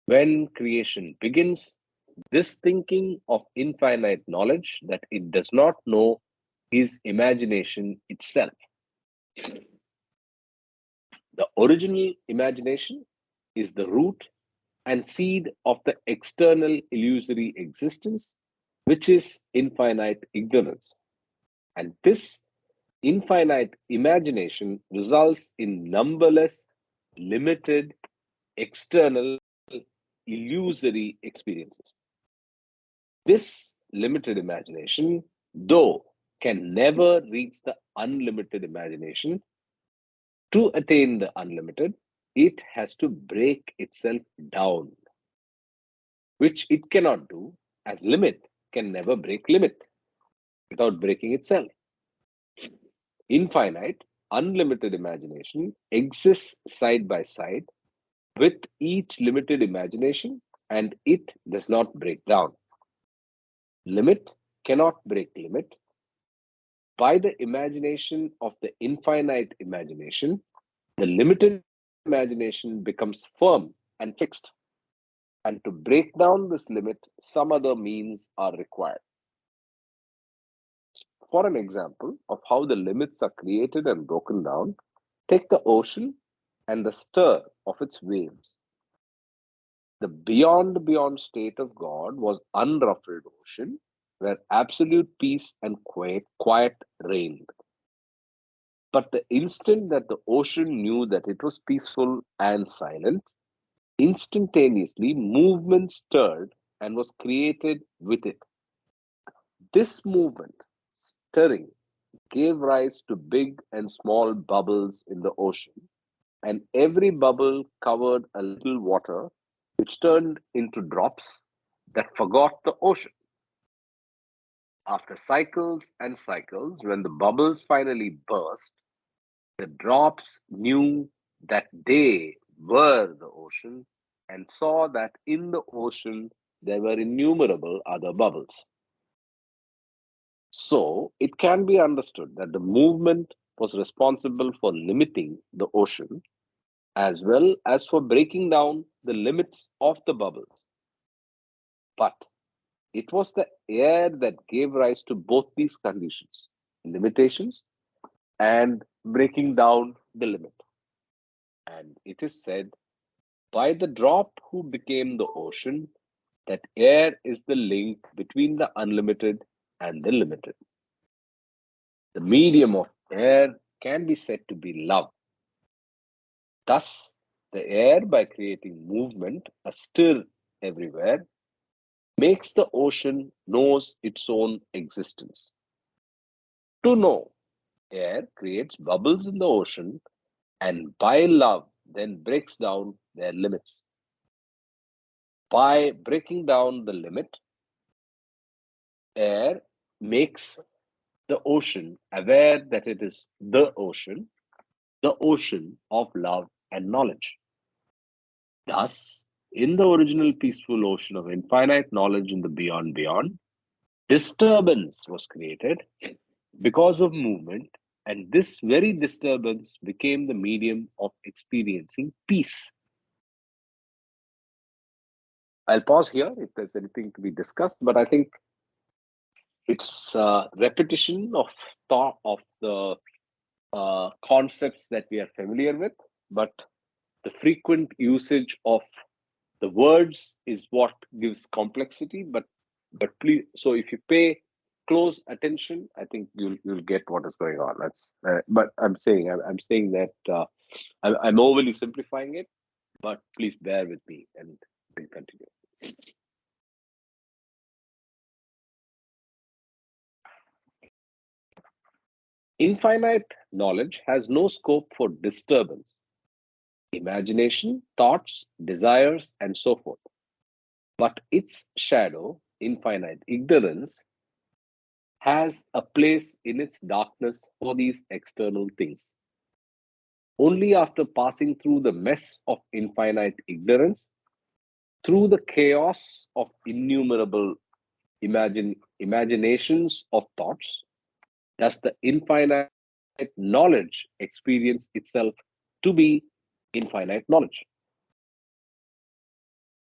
When creation begins, this thinking of infinite knowledge that it does not know is imagination itself. The original imagination is the root and seed of the external illusory existence, which is infinite ignorance. And this infinite imagination results in numberless, limited, external, illusory experiences. This limited imagination, though, can never reach the unlimited imagination. To attain the unlimited, it has to break itself down, which it cannot do, as limit can never break limit without breaking itself. Infinite, unlimited imagination exists side by side with each limited imagination, and it does not break down. Limit cannot break limit. By the imagination of the infinite imagination, the limited imagination becomes firm and fixed. And to break down this limit, some other means are required. For an example of how the limits are created and broken down, take the ocean and the stir of its waves. The beyond state of God was unruffled ocean, where absolute peace and quiet reigned. But the instant that the ocean knew that it was peaceful and silent, instantaneously movement stirred and was created with it. This movement, stirring, gave rise to big and small bubbles in the ocean, and every bubble covered a little water, which turned into drops that forgot the ocean. After cycles and cycles, when the bubbles finally burst, the drops knew that they were the ocean and saw that in the ocean there were innumerable other bubbles. So it can be understood that the movement was responsible for limiting the ocean as well as for breaking down the limits of the bubbles. But it was the air that gave rise to both these conditions, limitations and breaking down the limit. And it is said, by the drop who became the ocean, that air is the link between the unlimited and the limited. The medium of air can be said to be love. Thus, the air, by creating movement, a stir everywhere, makes the ocean knows its own existence. To know, air creates bubbles in the ocean, and by love then breaks down their limits. By breaking down the limit, air makes the ocean aware that it is the ocean of love and knowledge. Thus, in the original peaceful ocean of infinite knowledge in the beyond, disturbance was created because of movement, and this very disturbance became the medium of experiencing peace. I'll pause here if there's anything to be discussed, but I think it's repetition of thought of the concepts that we are familiar with, but the frequent usage of the words is what gives complexity. But please, so if you pay close attention, I think you'll get what is going on. That's but I'm saying that I'm overly simplifying it, but please bear with me and We'll continue. Infinite knowledge has no scope for disturbance, imagination, thoughts, desires, and so forth. But its shadow, infinite ignorance, has a place in its darkness for these external things. Only after passing through the mess of infinite ignorance, through the chaos of innumerable imaginations of thoughts, does the infinite knowledge experience itself to be infinite knowledge.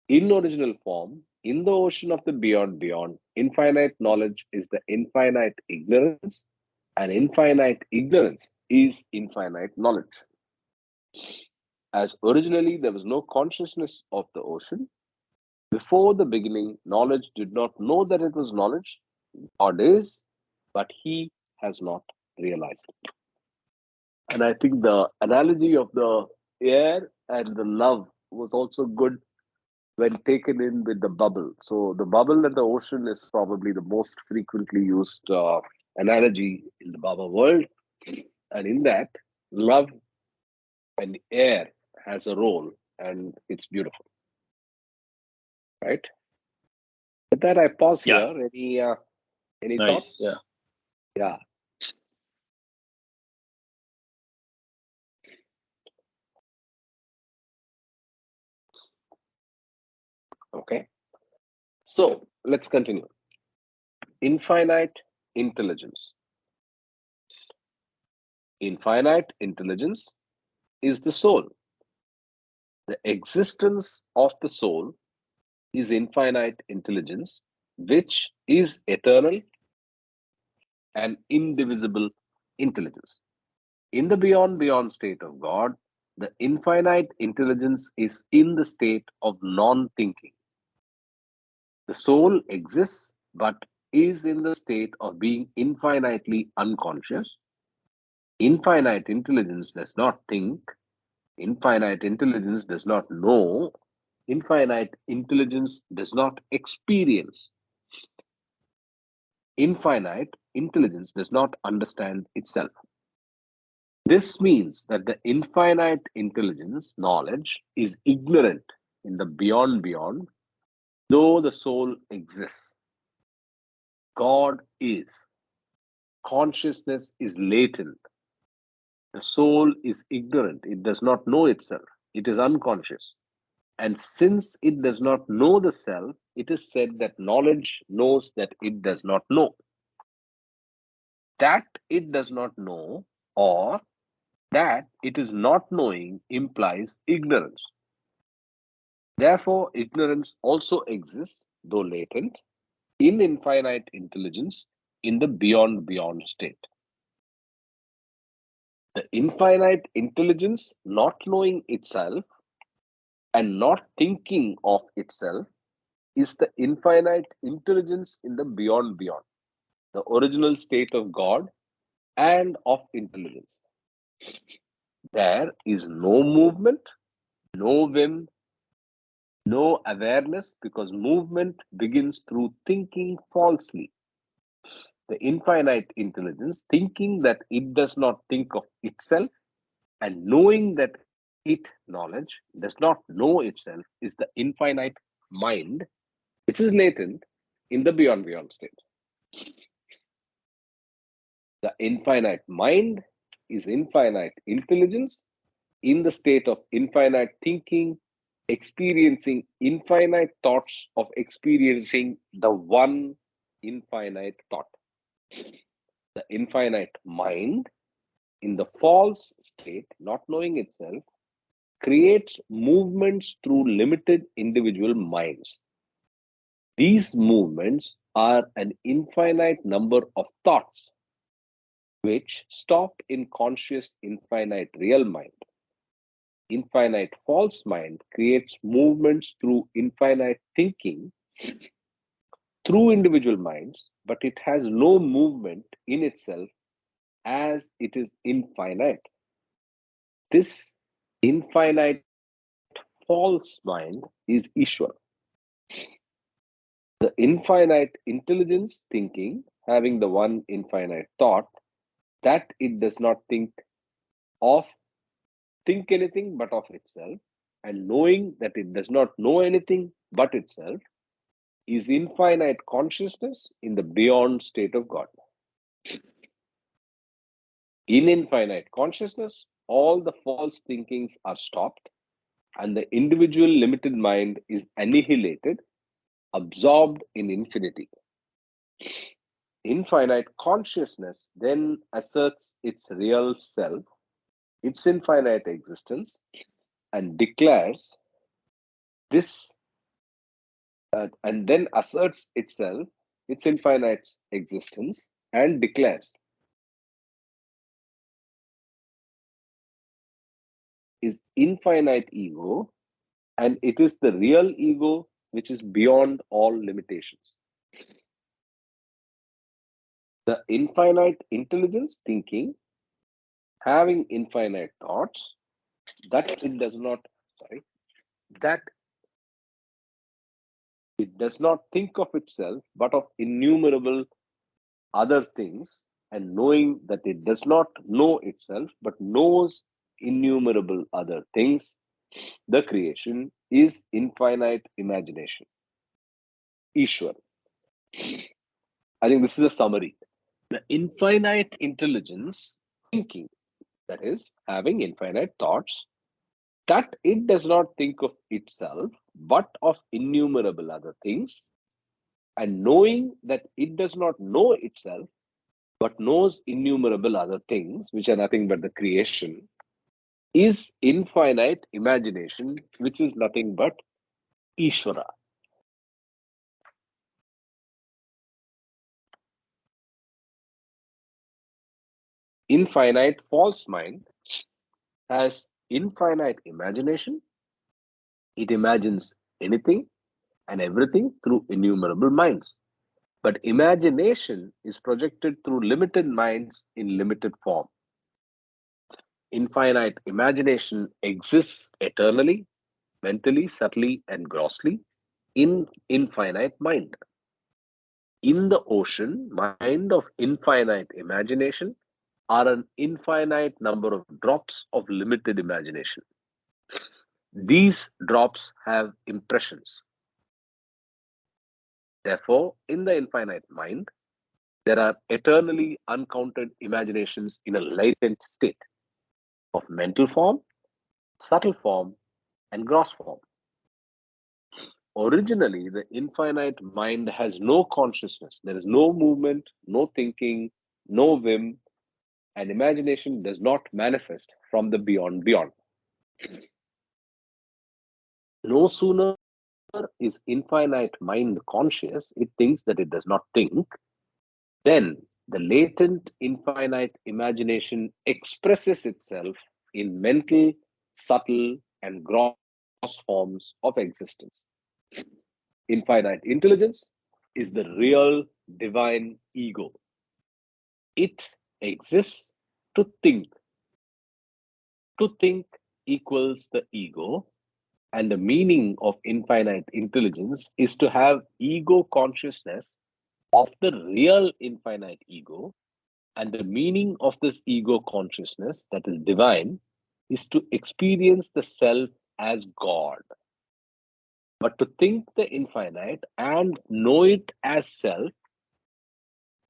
In original form, in the ocean of the beyond, infinite knowledge is the infinite ignorance, and infinite ignorance is infinite knowledge. As originally there was no consciousness of the ocean, before the beginning, knowledge did not know that it was knowledge. God is, but he has not realized it. And I think the analogy of the air and the love was also good when taken in with the bubble. So the bubble and the ocean is probably the most frequently used analogy in the Baba world. And in that, love and air has a role, and it's beautiful. Right? With that, I pause Yeah. here. Any Nice. thoughts? Yeah. Yeah. Okay. So let's continue. Infinite intelligence. Infinite intelligence is the soul. The existence of the soul is infinite intelligence, which is eternal and indivisible intelligence. In the beyond state of God, the infinite intelligence is in the state of non thinking. The soul exists but is in the state of being infinitely unconscious. Infinite intelligence does not think, infinite intelligence does not know, infinite intelligence does not experience. Infinite intelligence does not understand itself. This means that the infinite intelligence, knowledge, is ignorant in the beyond, though the soul exists. God is. Consciousness is latent. The soul is ignorant. It does not know itself. It is unconscious. And since it does not know the self, it is said that knowledge knows that it does not know. That it does not know or that it is not knowing implies ignorance. Therefore, ignorance also exists, though latent, in infinite intelligence in the beyond state. The infinite intelligence not knowing itself and not thinking of itself is the infinite intelligence in the beyond, the original state of God and of intelligence. There is no movement, no whim, no awareness, because movement begins through thinking falsely. The infinite intelligence, thinking that it does not think of itself and knowing that knowledge does not know itself, is the infinite mind, which is latent in the beyond state. The infinite mind is infinite intelligence in the state of infinite thinking, experiencing infinite thoughts of experiencing the one infinite thought. The infinite mind, in the false state, not knowing itself, creates movements through limited individual minds. These movements are an infinite number of thoughts which stop in conscious infinite real mind. Infinite false mind creates movements through infinite thinking through individual minds, but it has no movement in itself as it is infinite. This infinite false mind is Ishwar. The infinite intelligence thinking, having the one infinite thought, that it does not of think anything but of itself, and knowing that it does not know anything but itself, is infinite consciousness in the beyond state of God. In infinite consciousness, all the false thinkings are stopped, and the individual limited mind is annihilated, absorbed in infinity. Infinite consciousness then asserts its real self, its infinite existence, and declares this, and then asserts itself, its infinite existence, and declares is infinite ego, and it is the real ego which is beyond all limitations. The infinite intelligence thinking, having infinite thoughts, that it does not, sorry, that it does not think of itself but of innumerable other things, and knowing that it does not know itself but knows innumerable other things, the creation is infinite imagination. Ishwar. I think this is a summary. The infinite intelligence thinking, that is, having infinite thoughts, that it does not think of itself but of innumerable other things, and knowing that it does not know itself but knows innumerable other things, which are nothing but the creation, is infinite imagination, which is nothing but Ishvara. Infinite false mind has infinite imagination. It imagines anything and everything through innumerable minds. But imagination is projected through limited minds in limited form. Infinite imagination exists eternally, mentally, subtly, and grossly in infinite mind. In the ocean, mind of infinite imagination are an infinite number of drops of limited imagination. These drops have impressions. Therefore, in the infinite mind, there are eternally uncounted imaginations in a latent state of mental form, subtle form, and gross form. Originally, the infinite mind has no consciousness. There is no movement, no thinking, no whim, and imagination does not manifest from the beyond beyond. No sooner is infinite mind conscious, it thinks that it does not think, then the latent infinite imagination expresses itself in mental, subtle, and gross forms of existence. Infinite intelligence is the real divine ego. It exists to think. To think equals the ego, and the meaning of infinite intelligence is to have ego consciousness of the real infinite ego, and the meaning of this ego consciousness that is divine is to experience the self as God. But to think the infinite and know it as self,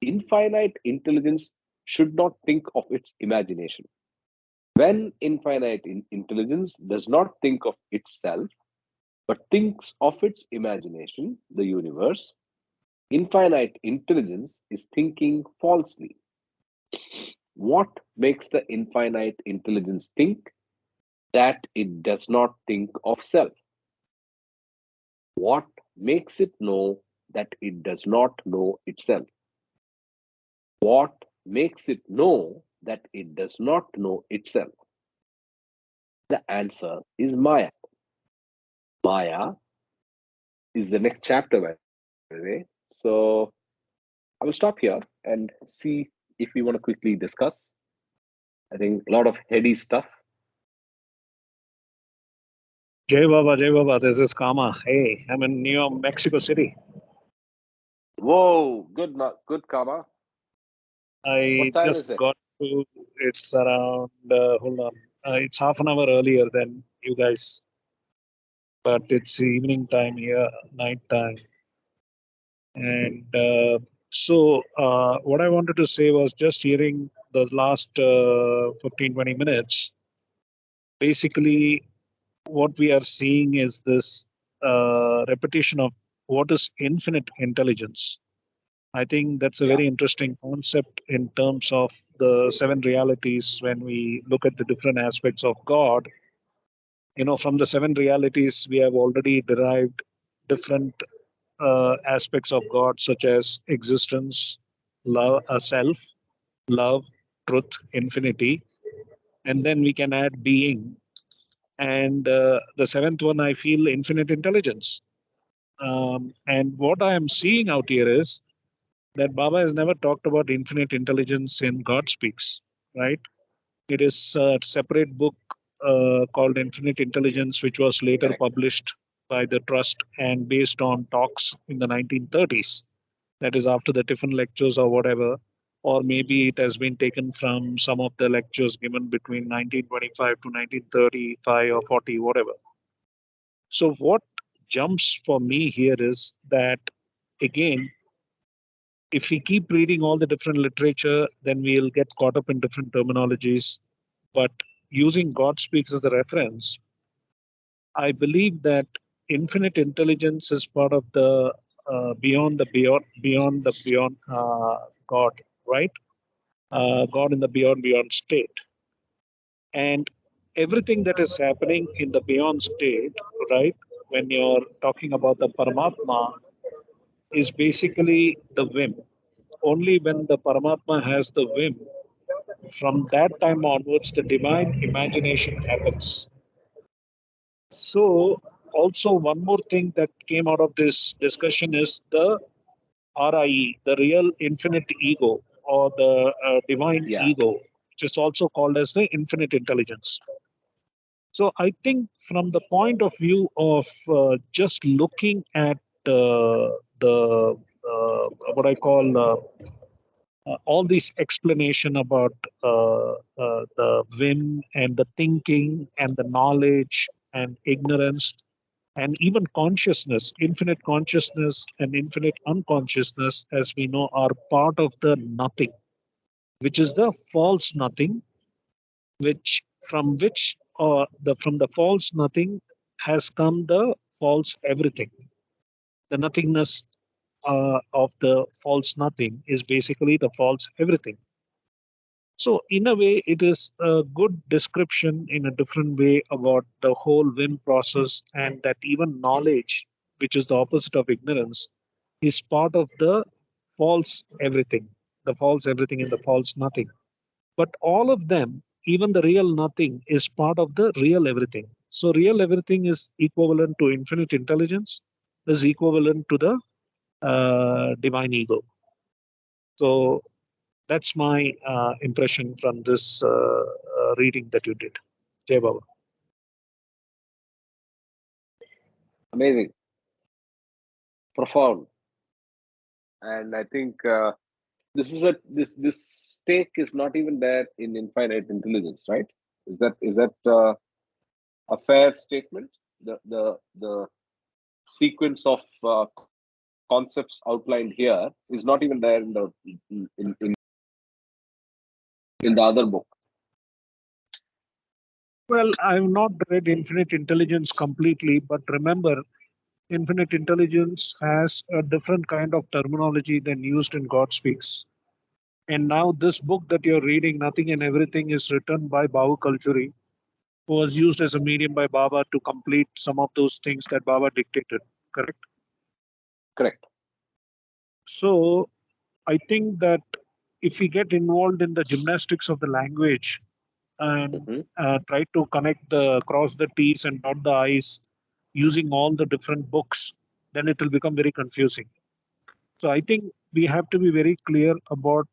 infinite intelligence should not think of its imagination. When infinite intelligence does not think of itself, but thinks of its imagination, the universe, infinite intelligence is thinking falsely. What makes the infinite intelligence think that it does not think of self? What makes it know that it does not know itself? What makes it know that it does not know itself? The answer is Maya. Maya is the next chapter, by the way. So I will stop here and see if we want to quickly discuss. I think a lot of heady stuff. Jai Baba, this is Kama. Hey, I'm in New York, Mexico City. Whoa, good, Kama. I What time just is it? got to, it's around, hold on, it's half an hour earlier than you guys, but it's evening time here, night time. And what I wanted to say was just hearing the last 15, 20 minutes, basically what we are seeing is this repetition of what is infinite intelligence. I think that's a Yeah. very interesting concept in terms of the seven realities when we look at the different aspects of God. You know, from the seven realities, we have already derived different aspects of God, such as existence, love, self, love, truth, infinity, and then we can add being. And the seventh one, I feel infinite intelligence. And what I am seeing out here is that Baba has never talked about infinite intelligence in God Speaks, right? It is a separate book called Infinite Intelligence, which was later Correct. published by the Trust and based on talks in the 1930s. That is after the Tiffin lectures or whatever, or maybe it has been taken from some of the lectures given between 1925 to 1935 or 40, whatever. So, what jumps for me here is that, again, if we keep reading all the different literature, then we'll get caught up in different terminologies. But using God Speaks as a reference, I believe that infinite intelligence is part of the beyond God, right? God in the beyond state, and everything that is happening in the beyond state, right? When you're talking about the Paramatma, is basically the whim. Only when the Paramatma has the whim, from that time onwards, the divine imagination happens. So, also, one more thing that came out of this discussion is the RIE, the real infinite ego, or the divine Yeah. ego, which is also called as the infinite intelligence. So, I think from the point of view of just looking at the what I call all this explanation about the whim and the thinking and the knowledge and ignorance and even consciousness, infinite consciousness and infinite unconsciousness, as we know, are part of the nothing, which is the false nothing, which the from the false nothing has come the false everything. The nothingness of the false nothing is basically the false everything. So, in a way, it is a good description in a different way about the whole win process, and that even knowledge, which is the opposite of ignorance, is part of the false everything and the false nothing. But all of them, even the real nothing, is part of the real everything. So, real everything is equivalent to infinite intelligence, is equivalent to the divine ego. So, that's my impression from this reading that you did. Jai Baba. Amazing. Profound. And I think this stake is not even there in infinite intelligence, right? Is that a fair statement? The sequence of concepts outlined here is not even there in the other book. Well, I've not read Infinite Intelligence completely, but remember, Infinite Intelligence has a different kind of terminology than used in God Speaks. And now, this book that you're reading, Nothing and Everything, is written by Bhau Kalchuri, who was used as a medium by Baba to complete some of those things that Baba dictated. Correct? Correct. So, I think that if we get involved in the gymnastics of the language and Hmm. try to connect the cross the T's and dot the I's using all the different books, then it will become very confusing. So I think we have to be very clear about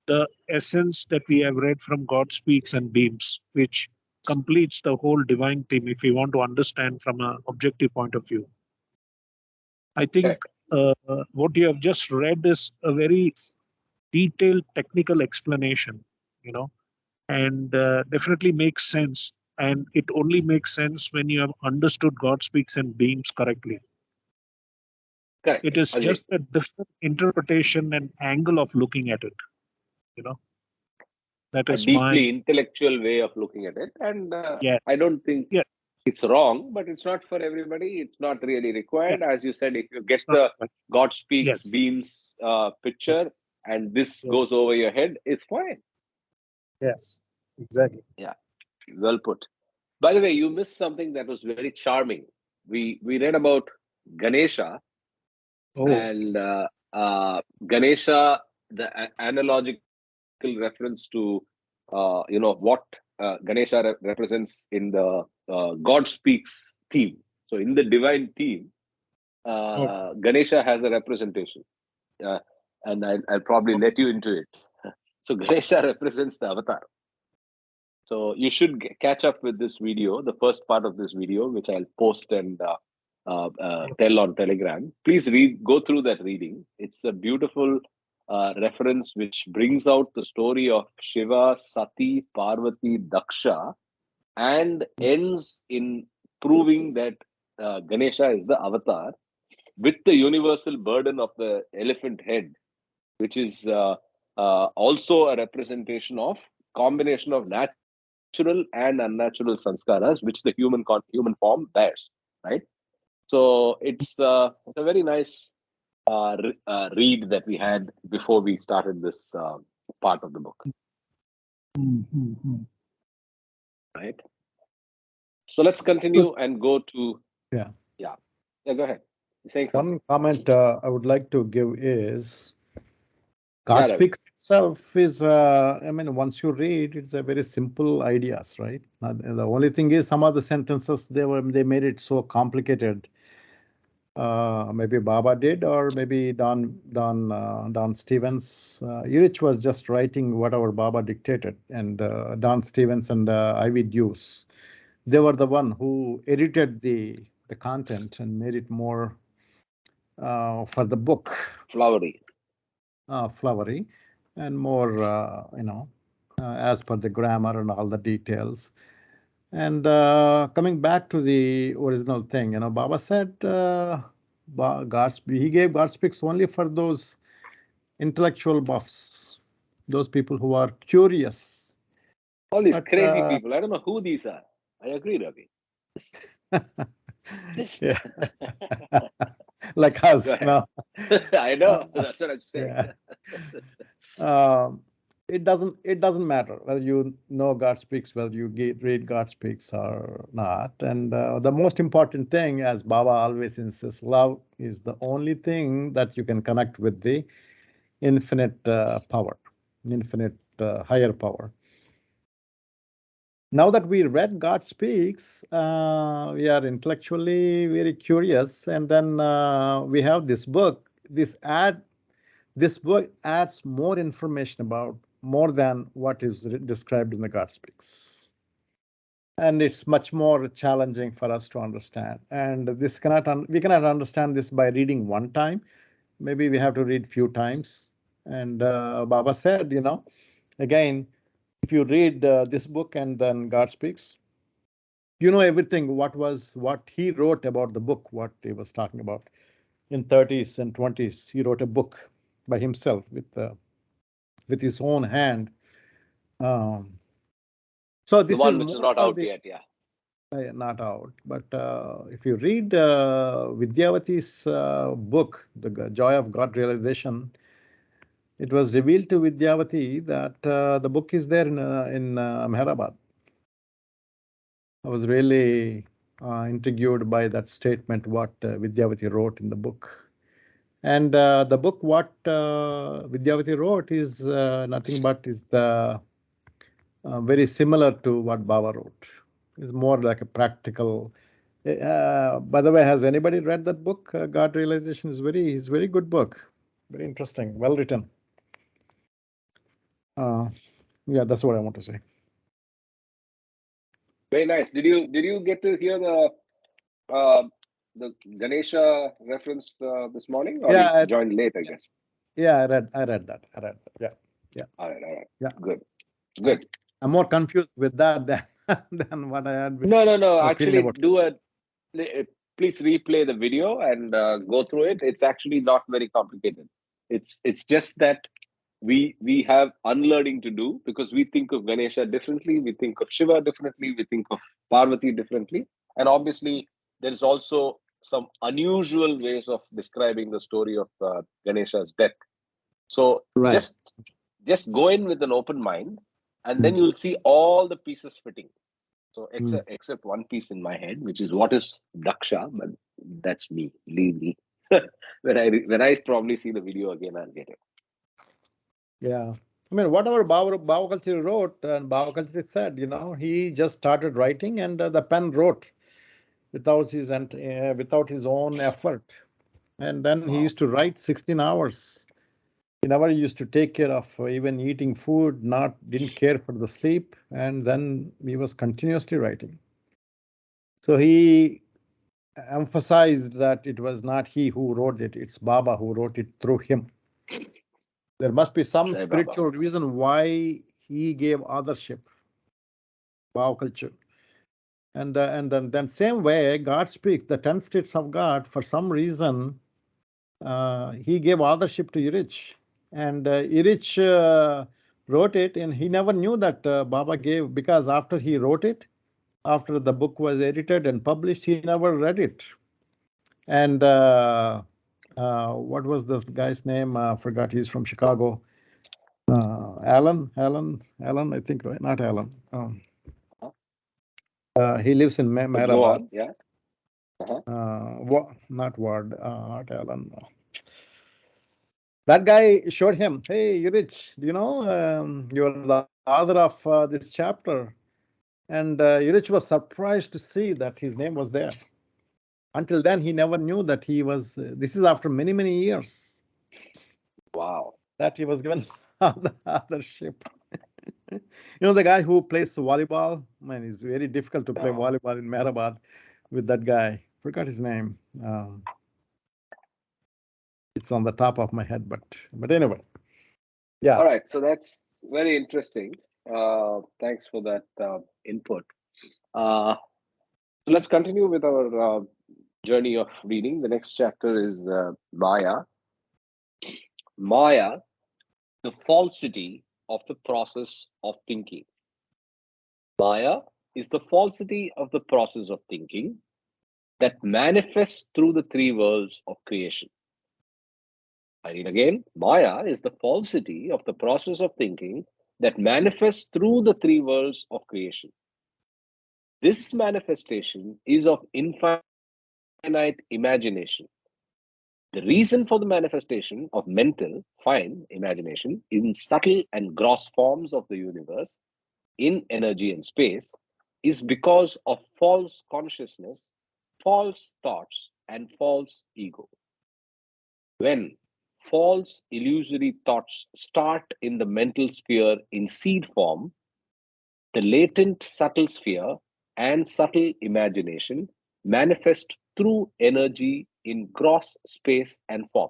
the essence that we have read from God Speaks and Beams, which completes the whole divine theme if we want to understand from an objective point of view. I think what you have just read is a very detailed technical explanation, and definitely makes sense. And it only makes sense when you have understood God speaks and beams correctly. Correct. It is Agreed. just a different interpretation and angle of looking at it. That A is deeply intellectual way of looking at it. And I don't think yes, it's wrong, but it's not for everybody. It's not really required. yes, As you said, if you get it's not the right. God speaks Yes, beams picture yes, and this yes, goes over your head, it's fine. yes, exactly. Yeah, well put. By the way, you missed something that was very charming. We read about Ganesha, Oh, and Ganesha, the analogical reference to what Ganesha represents in the God speaks theme. So in the divine theme, okay. Ganesha has a representation, and I'll probably let you into it. So Ganesha represents the avatar. So you should catch up with this video, the first part of this video, which I'll post and tell on Telegram. Please go through that reading. It's a beautiful reference which brings out the story of Shiva, Sati, Parvati, Daksha, and ends in proving that Ganesha is the avatar with the universal burden of the elephant head, which is also a representation of combination of natural and unnatural sanskaras, which the human form bears, right? So it's a very nice read that we had before we started this part of the book, Mm-hmm. right? So let's continue and go to Yeah. yeah. Go ahead. You're saying something. One comment I would like to give is Yeah, God Ravi. speaks itself is, I mean, once you read, it's a very simple ideas, right? The only thing is some of the sentences they made it so complicated. Maybe Baba did, or maybe Don Stevens. Urich was just writing whatever Baba dictated, and Don Stevens and Ivy Deuce, they were the one who edited the content and made it more for the book. Flowery. Flowery and more, as per the grammar and all the details. And coming back to the original thing, Baba said he gave God speaks only for those intellectual buffs, those people who are curious. All these But, crazy people. I don't know who these are. I agree, Ravi. yeah. Like us, Go ahead. I know. That's what I'm saying. Yeah. It doesn't matter whether you know God speaks, whether you read God speaks or not. And the most important thing, as Baba always insists, love is the only thing that you can connect with the infinite power, infinite higher power. Now that we read God speaks, we are intellectually very curious, and then we have this book. This book adds more information about more than what is described in the God speaks, and it's much more challenging for us to understand. And we cannot understand this by reading one time. Maybe we have to read few times. And Baba said, again, if you read this book and then God speaks, you know everything what he wrote about the book, what he was talking about in 30s and 20s. He wrote a book by himself with his own hand. So The this one is which is more not for out the yet, yeah. not out. But if you read Vidyavati's book, The Joy of God Realization, it was revealed to Vidyavati that the book is there in Meherabad. I was really intrigued by that statement, what Vidyavati wrote in the book. And the book, what Vidyavati wrote, is nothing but is the very similar to what Baba wrote. It's more like a practical. By the way, has anybody read that book? God Realization is very good book, very interesting, well written. Yeah, that's what I want to say. Very nice. Did you get to hear the Ganesha reference this morning, or Yeah, you joined late? I guess. yeah, I read that. Yeah, yeah, All right. yeah. Good. I'm more confused with that than than what I had No. opinion Actually, about. please replay the video and go through it. It's actually not very complicated. It's just that we have unlearning to do, because we think of Ganesha differently, we think of Shiva differently, we think of Parvati differently, and obviously there is also some unusual ways of describing the story of Ganesha's death. So Right. just go in with an open mind, and then you'll see all the pieces fitting. So except one piece in my head, which is what is Daksha, but that's me. Leave me. when I probably see the video again, I'll get it. Yeah. I mean, whatever Bhau Kalchuri wrote, and Bhau Kalchuri said, he just started writing, and the pen wrote without his own effort. And then he used to write 16 hours. He never used to take care of even eating food, didn't care for the sleep, and then he was continuously writing. So he emphasized that it was not he who wrote it, it's Baba who wrote it through him. There must be some Jai spiritual Baba. reason why he gave authorship, Bhau culture. And then same way, God speaks, the 10 states of God, for some reason, he gave authorship to Irich. And Irich wrote it, and he never knew that Baba gave, because after he wrote it, after the book was edited and published, he never read it. And what was this guy's name? Forgot. He's from Chicago. Alan, I think, right? Not Alan. He lives in But go Mehrabad. on, yeah. Not Ward, not Alan. That guy showed him, hey, you're rich. Do you know you're the author of this chapter? And Yurich was surprised to see that his name was there. Until then, he never knew that he was. This is after many, many years. Wow. That he was given the authorship. The guy who plays volleyball, man, it's very difficult to play volleyball in Mehrabad with that guy. Forgot his name. It's on the top of my head, but anyway, yeah. All right, so that's very interesting. Thanks for that input. So let's continue with our journey of reading. The next chapter is Maya. Maya, the falsity of the process of thinking. Maya is the falsity of the process of thinking that manifests through the three worlds of creation. I read again. Maya is the falsity of the process of thinking that manifests through the three worlds of creation. This manifestation is of infinite imagination. The reason for the manifestation of mental, fine imagination in subtle and gross forms of the universe, in energy and space, is because of false consciousness, false thoughts, and false ego. When false illusory thoughts start in the mental sphere in seed form, the latent subtle sphere and subtle imagination manifest through energy in gross space and form.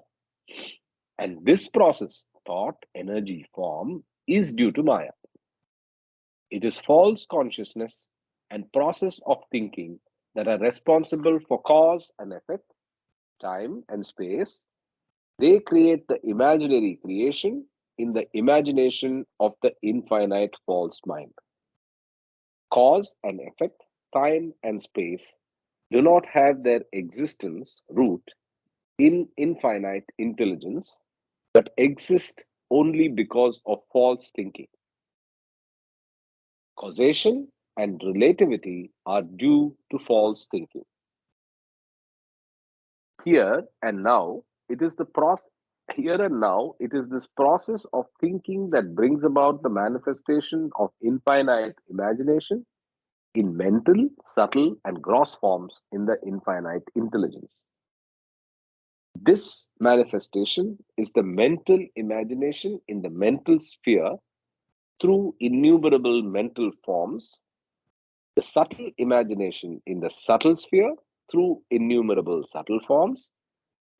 And this process, thought, energy, form, is due to Maya. It is false consciousness and process of thinking that are responsible for cause and effect, time and space. They create the imaginary creation in the imagination of the infinite false mind. Cause and effect, time and space do not have their existence root in infinite intelligence, but exist only because of false thinking. Causation and relativity are due to false thinking. Here and now, it is the process. Here and now, it is this process of thinking that brings about the manifestation of infinite imagination in mental, subtle, and gross forms in the infinite intelligence. This manifestation is the mental imagination in the mental sphere through innumerable mental forms, the subtle imagination in the subtle sphere through innumerable subtle forms,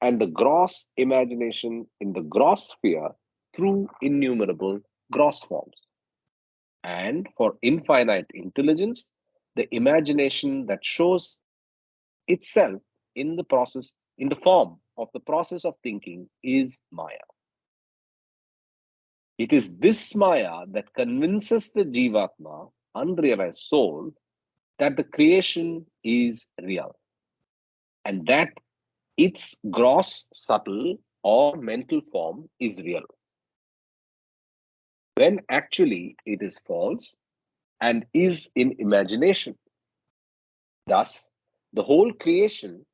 and the gross imagination in the gross sphere through innumerable gross forms. And for infinite intelligence, the imagination that shows itself in the process, in the form of the process of thinking, is Maya. It is this Maya that convinces the Jivatma, unrealized soul, that the creation is real and that its gross, subtle, or mental form is real, when actually it is false and is in imagination. Thus, the whole creation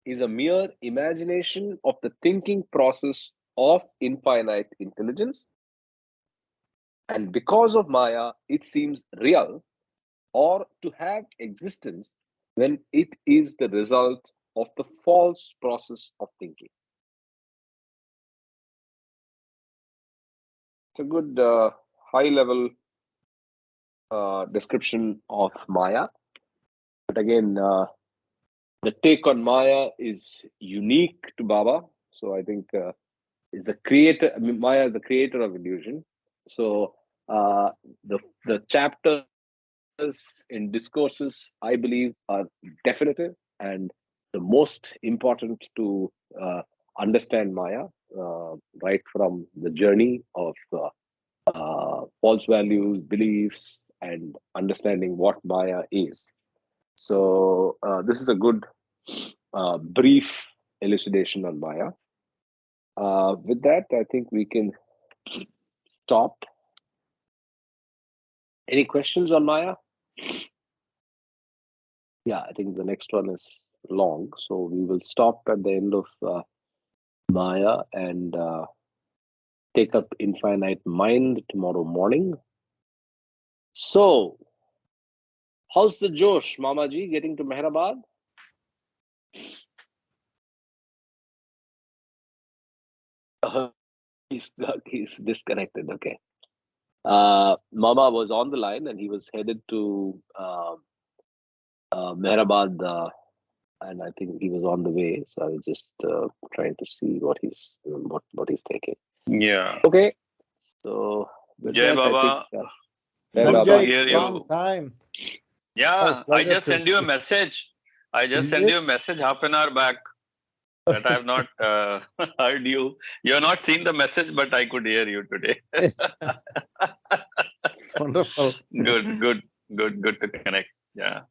is a mere imagination of the thinking process of infinite intelligence, and because of Maya, it seems real or to have existence when it is the result of the false process of thinking. It's a good high level description of Maya. But again, the take on Maya is unique to Baba. So I think is the creator. I mean, Maya is the creator of illusion. So the chapters in discourses, I believe, are definitive and the most important to understand Maya, right from the journey of false values, beliefs, and understanding what Maya is. So this is a good brief elucidation on Maya. With that, I think we can stop. Any questions on Maya? Yeah, I think the next one is long, so we will stop at the end of Maya and take up infinite mind tomorrow morning. So, how's the Josh, Mamaji, getting to Mehrabad? He's disconnected. Okay. Mama was on the line and he was headed to Mehrabad, and I think he was on the way. So I was just trying to see what he's taking. Yeah. Okay. So Jai Baba. Sanjay, long time. Yeah, Oh, I just sent you a message. I just sent you a message half an hour back that I have not heard you. You have not seen the message, but I could hear you today. Wonderful. Good to connect. Yeah.